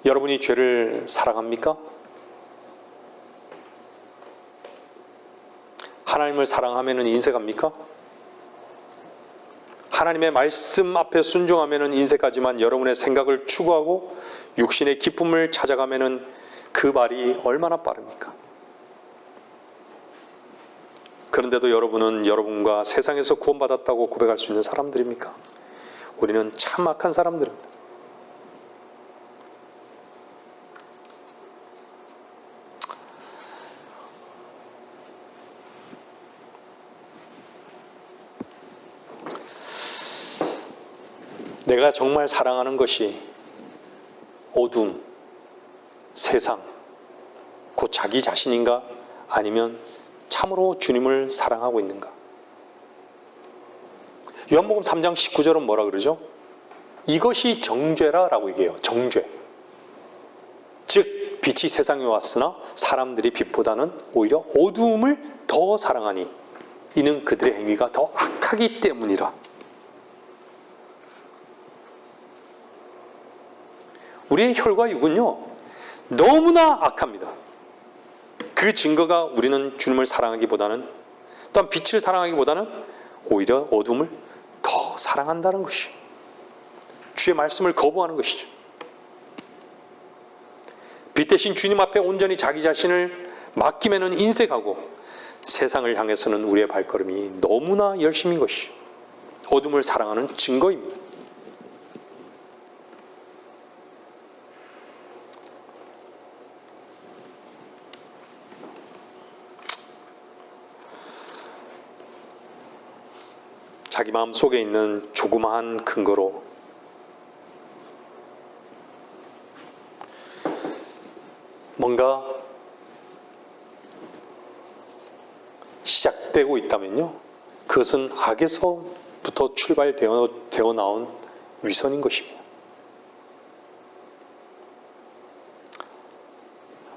여러분이 죄를 사랑합니까? 하나님을 사랑하면 인색합니까? 하나님의 말씀 앞에 순종하면 인색하지만 여러분의 생각을 추구하고 육신의 기쁨을 찾아가면 그 말이 얼마나 빠릅니까? 그런데도 여러분은 여러분과 세상에서 구원받았다고 고백할 수 있는 사람들입니까? 우리는 참 악한 사람들입니다. 내가 정말 사랑하는 것이 어둠, 세상, 곧 자기 자신인가? 아니면 참으로 주님을 사랑하고 있는가? 요한복음 3장 19절은 뭐라 그러죠? 이것이 정죄라라고 얘기해요. 정죄. 즉 빛이 세상에 왔으나 사람들이 빛보다는 오히려 어두움을 더 사랑하니 이는 그들의 행위가 더 악하기 때문이라. 우리의 혈과 육은요 너무나 악합니다. 그 증거가 우리는 주님을 사랑하기보다는, 또한 빛을 사랑하기보다는 오히려 어둠을 더 더 사랑한다는 것이죠. 주의 말씀을 거부하는 것이죠. 빛 대신 주님 앞에 온전히 자기 자신을 맡기면은 인색하고 세상을 향해서는 우리의 발걸음이 너무나 열심인 것이죠. 어둠을 사랑하는 증거입니다. 자기 마음 속에 있는 조그마한 근거로 뭔가 시작되고 있다면요, 그것은 악에서부터 출발되어 나온 위선인 것입니다.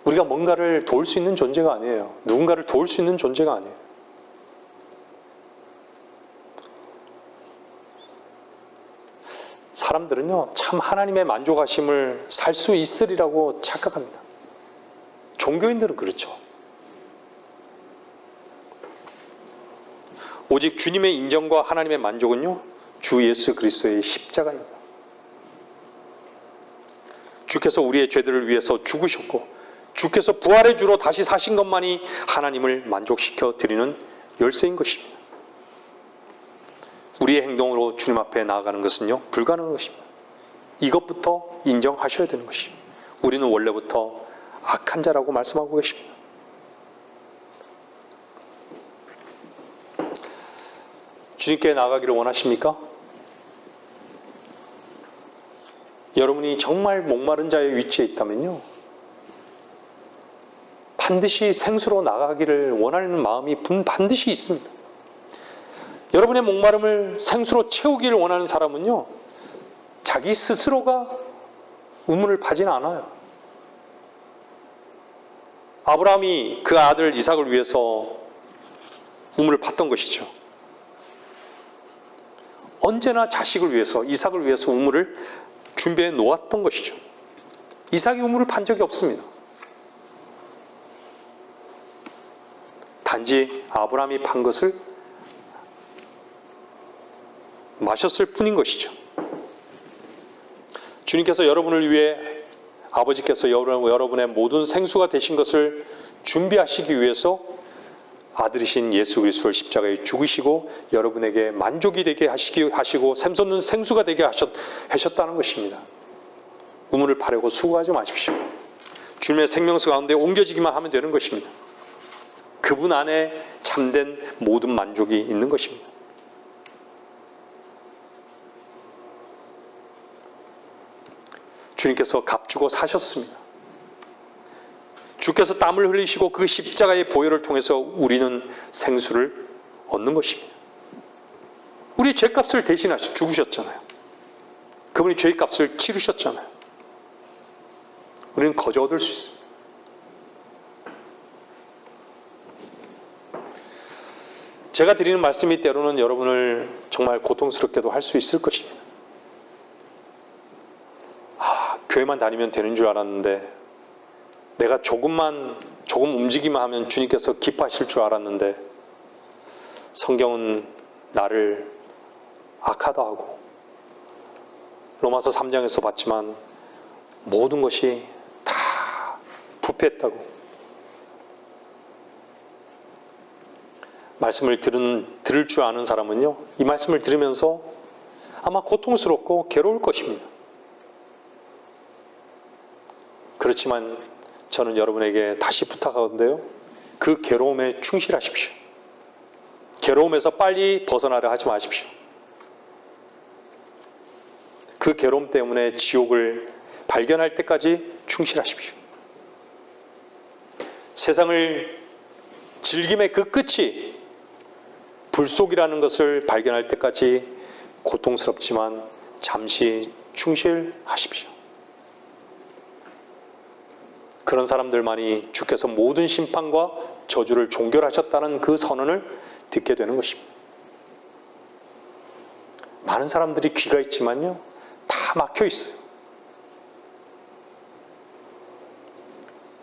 우리가 뭔가를 도울 수 있는 존재가 아니에요. 누군가를 도울 수 있는 존재가 아니에요. 사람들은요, 참 하나님의 만족하심을 살 수 있으리라고 착각합니다. 종교인들은 그렇죠. 오직 주님의 인정과 하나님의 만족은요, 주 예수 그리스도의 십자가입니다. 주께서 우리의 죄들을 위해서 죽으셨고 주께서 부활의 주로 다시 사신 것만이 하나님을 만족시켜 드리는 열쇠인 것입니다. 우리의 행동으로 주님 앞에 나아가는 것은요, 불가능한 것입니다. 이것부터 인정하셔야 되는 것입니다. 우리는 원래부터 악한 자라고 말씀하고 계십니다. 주님께 나아가기를 원하십니까? 여러분이 정말 목마른 자의 위치에 있다면요, 반드시 생수로 나가기를 원하는 마음이 반드시 있습니다. 여러분의 목마름을 생수로 채우기를 원하는 사람은요, 자기 스스로가 우물을 파지는 않아요. 아브라함이 그 아들 이삭을 위해서 우물을 팠던 것이죠. 언제나 자식을 위해서, 이삭을 위해서 우물을 준비해 놓았던 것이죠. 이삭이 우물을 판 적이 없습니다. 단지 아브라함이 판 것을 마셨을 뿐인 것이죠. 주님께서 여러분을 위해, 아버지께서 여러분의 모든 생수가 되신 것을 준비하시기 위해서 아들이신 예수 그리스도를 십자가에 죽으시고 여러분에게 만족이 되게 하시고 샘솟는 생수가 되게 하셨다는 것입니다. 우물을 파려고 수고하지 마십시오. 주님의 생명수 가운데 옮겨지기만 하면 되는 것입니다. 그분 안에 참된 모든 만족이 있는 것입니다. 주님께서 값주고 사셨습니다. 주께서 땀을 흘리시고 그 십자가의 보혈을 통해서 우리는 생수를 얻는 것입니다. 우리 죄값을 대신하셔 죽으셨잖아요. 그분이 죄값을 치르셨잖아요. 우리는 거저 얻을 수 있습니다. 제가 드리는 말씀이 때로는 여러분을 정말 고통스럽게도 할 수 있을 것입니다. 교회만 다니면 되는 줄 알았는데, 내가 조금 움직이만 하면 주님께서 기뻐하실 줄 알았는데, 성경은 나를 악하다 하고 로마서 3장에서 봤지만 모든 것이 다 부패했다고. 말씀을 들을 줄 아는 사람은요, 이 말씀을 들으면서 아마 고통스럽고 괴로울 것입니다. 그렇지만 저는 여러분에게 다시 부탁하건대요, 그 괴로움에 충실하십시오. 괴로움에서 빨리 벗어나려 하지 마십시오. 그 괴로움 때문에 지옥을 발견할 때까지 충실하십시오. 세상을 즐김의 그 끝이 불속이라는 것을 발견할 때까지 고통스럽지만 잠시 충실하십시오. 그런 사람들만이 주께서 모든 심판과 저주를 종결하셨다는 그 선언을 듣게 되는 것입니다. 많은 사람들이 귀가 있지만요, 다 막혀 있어요.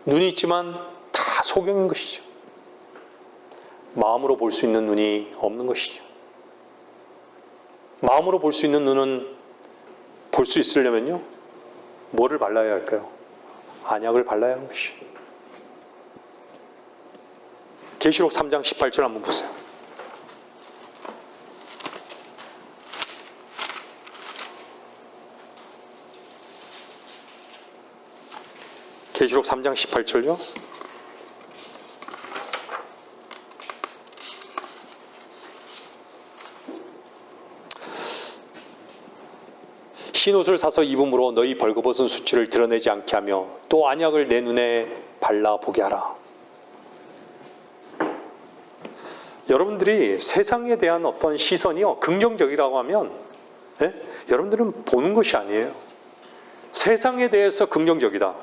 눈이 있지만 다 소경인 것이죠. 마음으로 볼 수 있는 눈이 없는 것이죠. 마음으로 볼 수 있는 눈은 볼 수 있으려면요, 뭐를 발라야 할까요? 안약을 발라야 하는 것이. 계시록 3장 18절 한번 보세요. 계시록 3장 18절요. 흰 옷을 사서 입음으로 너희 벌거벗은 수치를 드러내지 않게 하며 또 안약을 내 눈에 발라 보게 하라. 여러분들이 세상에 대한 어떤 시선이요, 긍정적이라고 하면, 여러분들은 보는 것이 아니에요. 세상에 대해서 긍정적이다.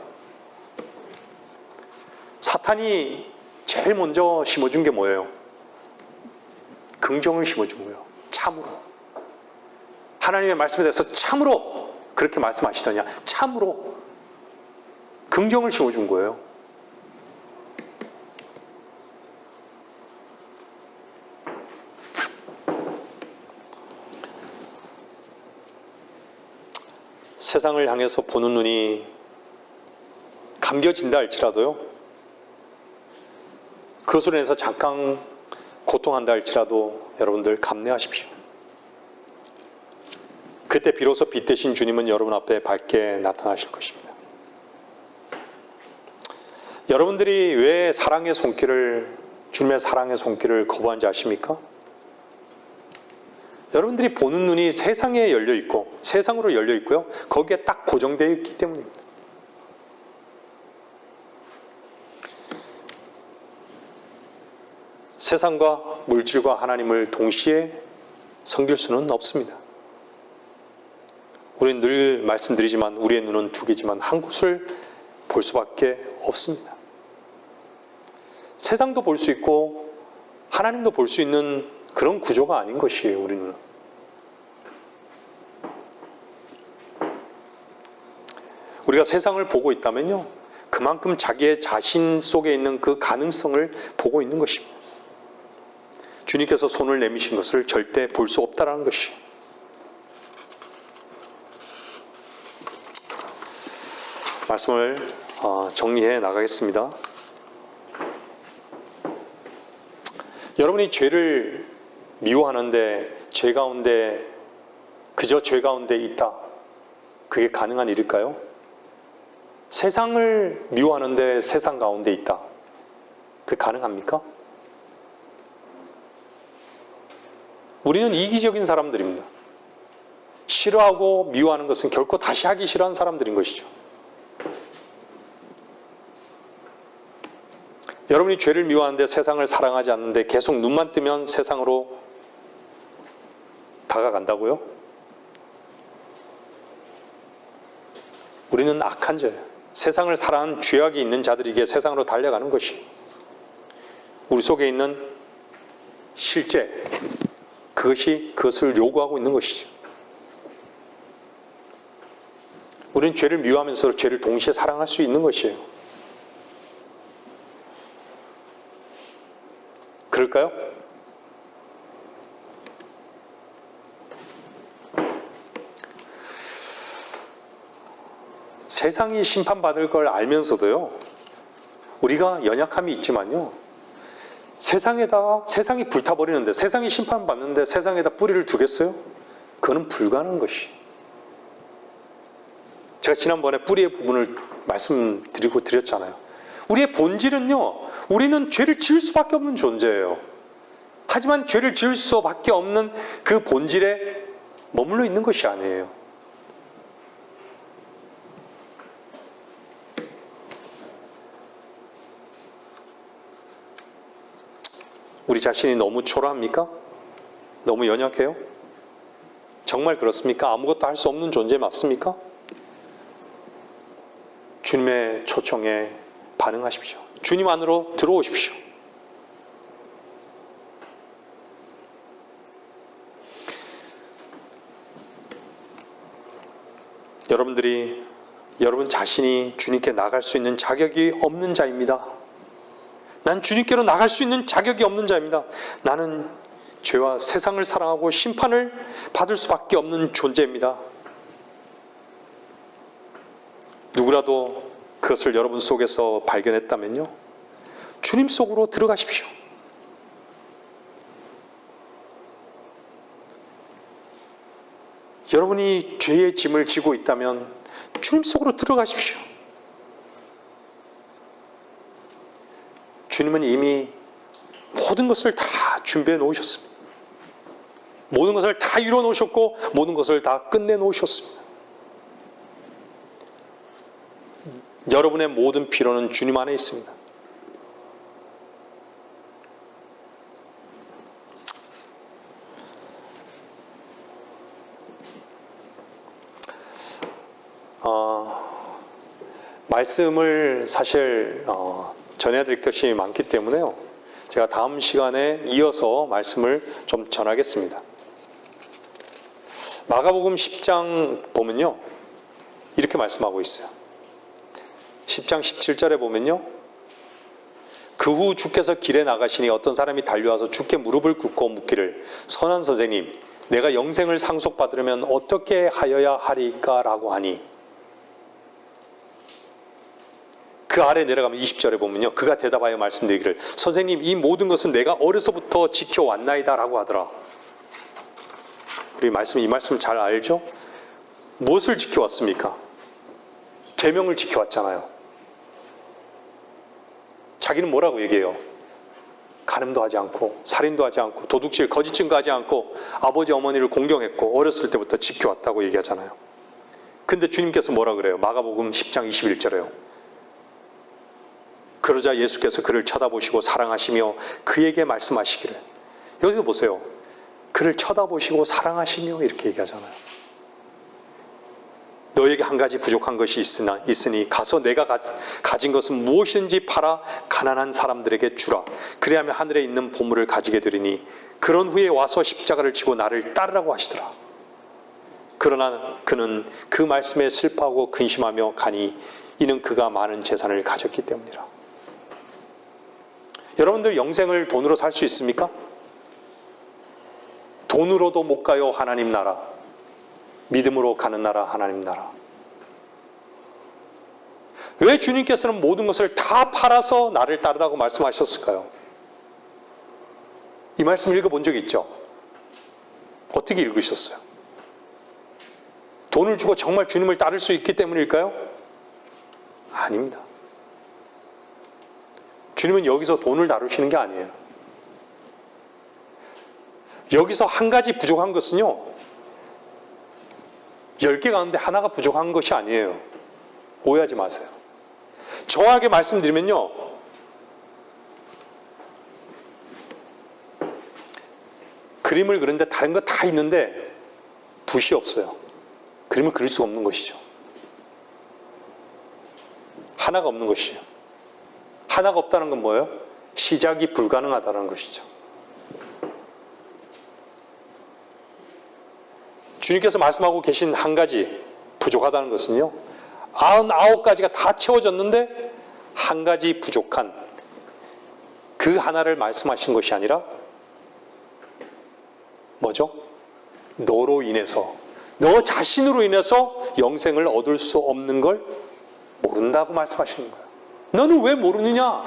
사탄이 제일 먼저 심어준 게 뭐예요? 긍정을 심어준 거예요. 참으로. 하나님의 말씀에 대해서 참으로 그렇게 말씀하시더냐? 참으로 긍정을 심어준 거예요. 세상을 향해서 보는 눈이 감겨진다 할지라도요, 그것으로 인해서 잠깐 고통한다 할지라도 여러분들 감내하십시오. 그때 비로소 빛 대신 주님은 여러분 앞에 밝게 나타나실 것입니다. 여러분들이 왜 사랑의 손길을, 주님의 사랑의 손길을 거부한지 아십니까? 여러분들이 보는 눈이 세상에 열려 있고, 세상으로 열려 있고요, 거기에 딱 고정되어 있기 때문입니다. 세상과 물질과 하나님을 동시에 섬길 수는 없습니다. 우리는 늘 말씀드리지만 우리의 눈은 두 개지만 한 곳을 볼 수밖에 없습니다. 세상도 볼 수 있고 하나님도 볼 수 있는 그런 구조가 아닌 것이에요, 우리는. 우리가 세상을 보고 있다면요, 그만큼 자기의 자신 속에 있는 그 가능성을 보고 있는 것입니다. 주님께서 손을 내미신 것을 절대 볼 수 없다라는 것이. 말씀을 정리해 나가겠습니다. 여러분이 죄를 미워하는데 죄 가운데, 그저 죄 가운데 있다, 그게 가능한 일일까요? 세상을 미워하는데 세상 가운데 있다, 그게 가능합니까? 우리는 이기적인 사람들입니다. 싫어하고 미워하는 것은 결코 다시 하기 싫어하는 사람들인 것이죠. 여러분이 죄를 미워하는데 세상을 사랑하지 않는데 계속 눈만 뜨면 세상으로 다가간다고요? 우리는 악한 자예요. 세상을 사랑하는 죄악이 있는 자들에게 세상으로 달려가는 것이, 우리 속에 있는 실제, 그것이 그것을 요구하고 있는 것이죠. 우리는 죄를 미워하면서 죄를 동시에 사랑할 수 있는 것이에요. 그럴까요? 세상이 심판받을 걸 알면서도요, 우리가 연약함이 있지만요, 세상이 불타버리는데, 세상이 심판받는데 세상에다 뿌리를 두겠어요? 그거는 불가능한 것이. 제가 지난번에 뿌리의 부분을 드렸잖아요. 우리의 본질은요, 우리는 죄를 지을 수밖에 없는 존재예요. 하지만 죄를 지을 수밖에 없는 그 본질에 머물러 있는 것이 아니에요. 우리 자신이 너무 초라합니까? 너무 연약해요? 정말 그렇습니까? 아무것도 할 수 없는 존재 맞습니까? 주님의 초청에 반응하십시오. 주님 안으로 들어오십시오. 여러분 자신이 주님께 나갈 수 있는 자격이 없는 자입니다. 난 주님께로 나갈 수 있는 자격이 없는 자입니다. 나는 죄와 세상을 사랑하고 심판을 받을 수밖에 없는 존재입니다. 누구라도 그것을 여러분 속에서 발견했다면요, 주님 속으로 들어가십시오. 여러분이 죄의 짐을 지고 있다면 주님 속으로 들어가십시오. 주님은 이미 모든 것을 다 준비해 놓으셨습니다. 모든 것을 다 이루어 놓으셨고 모든 것을 다 끝내 놓으셨습니다. 여러분의 모든 필요는 주님 안에 있습니다. 말씀을 사실 전해드릴 것이 많기 때문에요, 제가 다음 시간에 이어서 말씀을 좀 전하겠습니다. 마가복음 10장 보면요, 이렇게 말씀하고 있어요. 10장 17절에 보면요, 그 후 주께서 길에 나가시니 어떤 사람이 달려와서 주께 무릎을 꿇고 묻기를, 선한 선생님, 내가 영생을 상속받으려면 어떻게 하여야 하리까? 라고 하니, 그 아래 내려가면 20절에 보면요, 그가 대답하여 말씀드리기를, 선생님, 이 모든 것은 내가 어려서부터 지켜왔나이다 라고 하더라. 우리 이 말씀을 잘 알죠? 무엇을 지켜왔습니까? 계명을 지켜왔잖아요. 자기는 뭐라고 얘기해요? 간음도 하지 않고, 살인도 하지 않고, 도둑질, 거짓 증거하지 않고, 아버지 어머니를 공경했고, 어렸을 때부터 지켜왔다고 얘기하잖아요. 근데 주님께서 뭐라 그래요? 마가복음 10장 21절에요. 그러자 예수께서 그를 쳐다보시고 사랑하시며 그에게 말씀하시기를, 여기서 보세요. 그를 쳐다보시고 사랑하시며 이렇게 얘기하잖아요. 너에게 한 가지 부족한 것이 있으니 가서 내가 가진 것은 무엇이든지 팔아 가난한 사람들에게 주라. 그리하면 하늘에 있는 보물을 가지게 되리니 그런 후에 와서 십자가를 지고 나를 따르라고 하시더라. 그러나 그는 그 말씀에 슬퍼하고 근심하며 가니 이는 그가 많은 재산을 가졌기 때문이라. 여러분들 영생을 돈으로 살 수 있습니까? 돈으로도 못 가요. 하나님 나라. 믿음으로 가는 나라, 하나님 나라. 왜 주님께서는 모든 것을 다 팔아서 나를 따르라고 말씀하셨을까요? 이 말씀 읽어본 적 있죠? 어떻게 읽으셨어요? 돈을 주고 정말 주님을 따를 수 있기 때문일까요? 아닙니다. 주님은 여기서 돈을 다루시는 게 아니에요. 여기서 한 가지 부족한 것은요, 10개 가운데 하나가 부족한 것이 아니에요. 오해하지 마세요. 정확하게 말씀드리면요, 그림을 그리는데 다른 거 다 있는데 붓이 없어요. 그림을 그릴 수가 없는 것이죠. 하나가 없는 것이에요. 하나가 없다는 건 뭐예요? 시작이 불가능하다는 것이죠. 주님께서 말씀하고 계신 한 가지 부족하다는 것은요, 99가지가 다 채워졌는데 한 가지 부족한 그 하나를 말씀하신 것이 아니라 뭐죠? 너로 인해서, 너 자신으로 인해서 영생을 얻을 수 없는 걸 모른다고 말씀하시는 거예요. 너는 왜 모르느냐?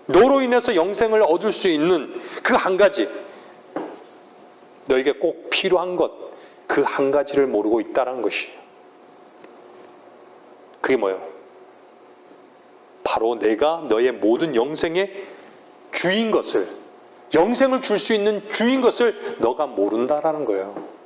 너로 인해서 영생을 얻을 수 있는 그 한 가지, 너에게 꼭 필요한 것, 그 한 가지를 모르고 있다는 것이에요. 그게 뭐예요? 바로 내가 너의 모든 영생의 주인 것을, 영생을 줄 수 있는 주인 것을 너가 모른다라는 거예요.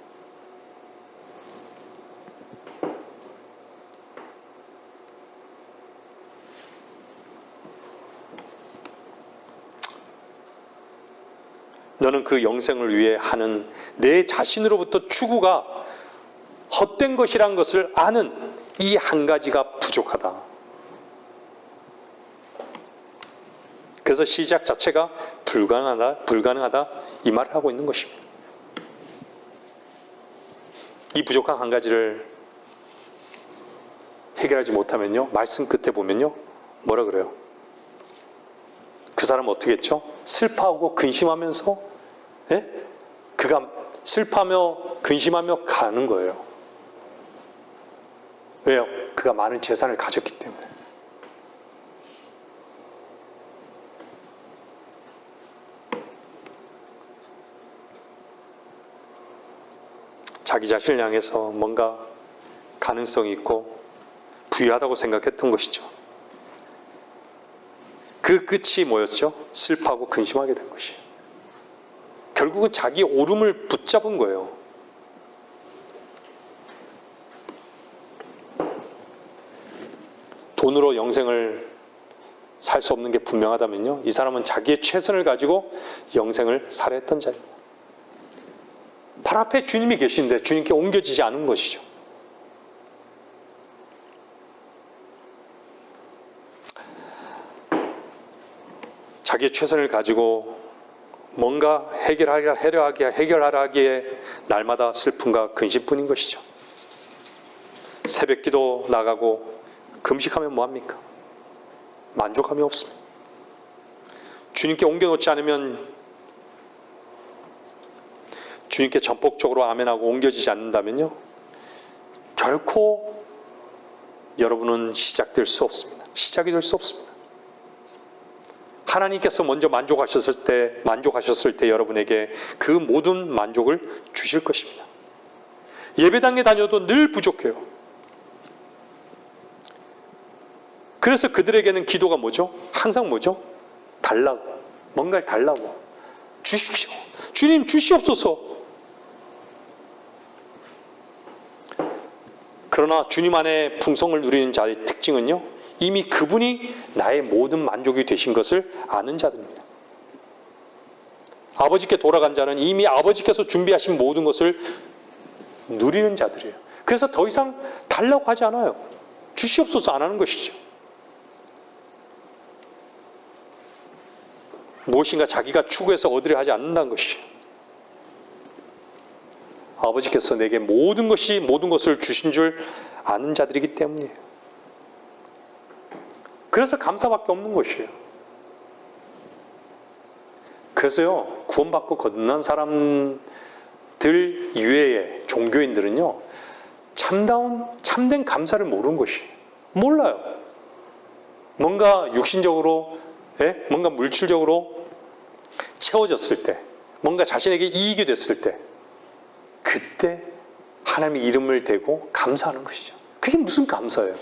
너는 그 영생을 위해 하는 내 자신으로부터 추구가 헛된 것이란 것을 아는 이 한 가지가 부족하다. 그래서 시작 자체가 불가능하다 이 말을 하고 있는 것입니다. 이 부족한 한 가지를 해결하지 못하면요, 말씀 끝에 보면요, 뭐라 그래요? 그 그 사람은 어떻게 했죠? 슬퍼하고 근심하면서, 예? 그가 슬퍼하며 근심하며 가는 거예요. 왜요? 그가 많은 재산을 가졌기 때문에. 자기 자신을 향해서 뭔가 가능성이 있고 부유하다고 생각했던 것이죠. 그 끝이 뭐였죠? 슬퍼하고 근심하게 된 것이에요. 결국은 자기 오름을 붙잡은 거예요. 돈으로 영생을 살 수 없는 게 분명하다면요, 이 사람은 자기의 최선을 가지고 영생을 살해했던 자입니다. 발 앞에 주님이 계신데 주님께 옮겨지지 않은 것이죠. 자기의 최선을 가지고 뭔가 해결하라 하기에 날마다 슬픔과 근심뿐인 것이죠. 새벽기도 나가고 금식하면 뭐합니까? 만족함이 없습니다. 주님께 옮겨놓지 않으면, 주님께 전폭적으로 아멘하고 옮겨지지 않는다면요, 결코 여러분은 시작이 될 수 없습니다. 하나님께서 먼저 만족하셨을 때 여러분에게 그 모든 만족을 주실 것입니다. 예배당에 다녀도 늘 부족해요. 그래서 그들에게는 기도가 뭐죠? 항상 뭐죠? 달라고. 뭔가를 달라고. 주십시오. 주님 주시옵소서. 그러나 주님 안에 풍성을 누리는 자의 특징은요, 이미 그분이 나의 모든 만족이 되신 것을 아는 자들입니다. 아버지께 돌아간 자는 이미 아버지께서 준비하신 모든 것을 누리는 자들이에요. 그래서 더 이상 달라고 하지 않아요. 주시옵소서 안 하는 것이죠. 무엇인가 자기가 추구해서 얻으려 하지 않는다는 것이죠. 아버지께서 내게 모든 것을 주신 줄 아는 자들이기 때문이에요. 그래서 감사밖에 없는 것이에요. 그래서요, 구원받고 거듭난 사람들 이외의 종교인들은요, 참된 감사를 모르는 것이에요. 몰라요. 뭔가 육신적으로, 뭔가 물질적으로 채워졌을 때, 뭔가 자신에게 이익이 됐을 때, 그때 하나님의 이름을 대고 감사하는 것이죠. 그게 무슨 감사예요?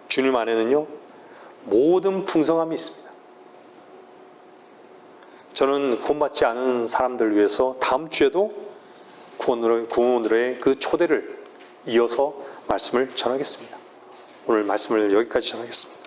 주님 안에는요, 모든 풍성함이 있습니다. 저는 구원받지 않은 사람들을 위해서 다음 주에도 구원으로의 그 초대를 이어서 말씀을 전하겠습니다. 오늘 말씀을 여기까지 전하겠습니다.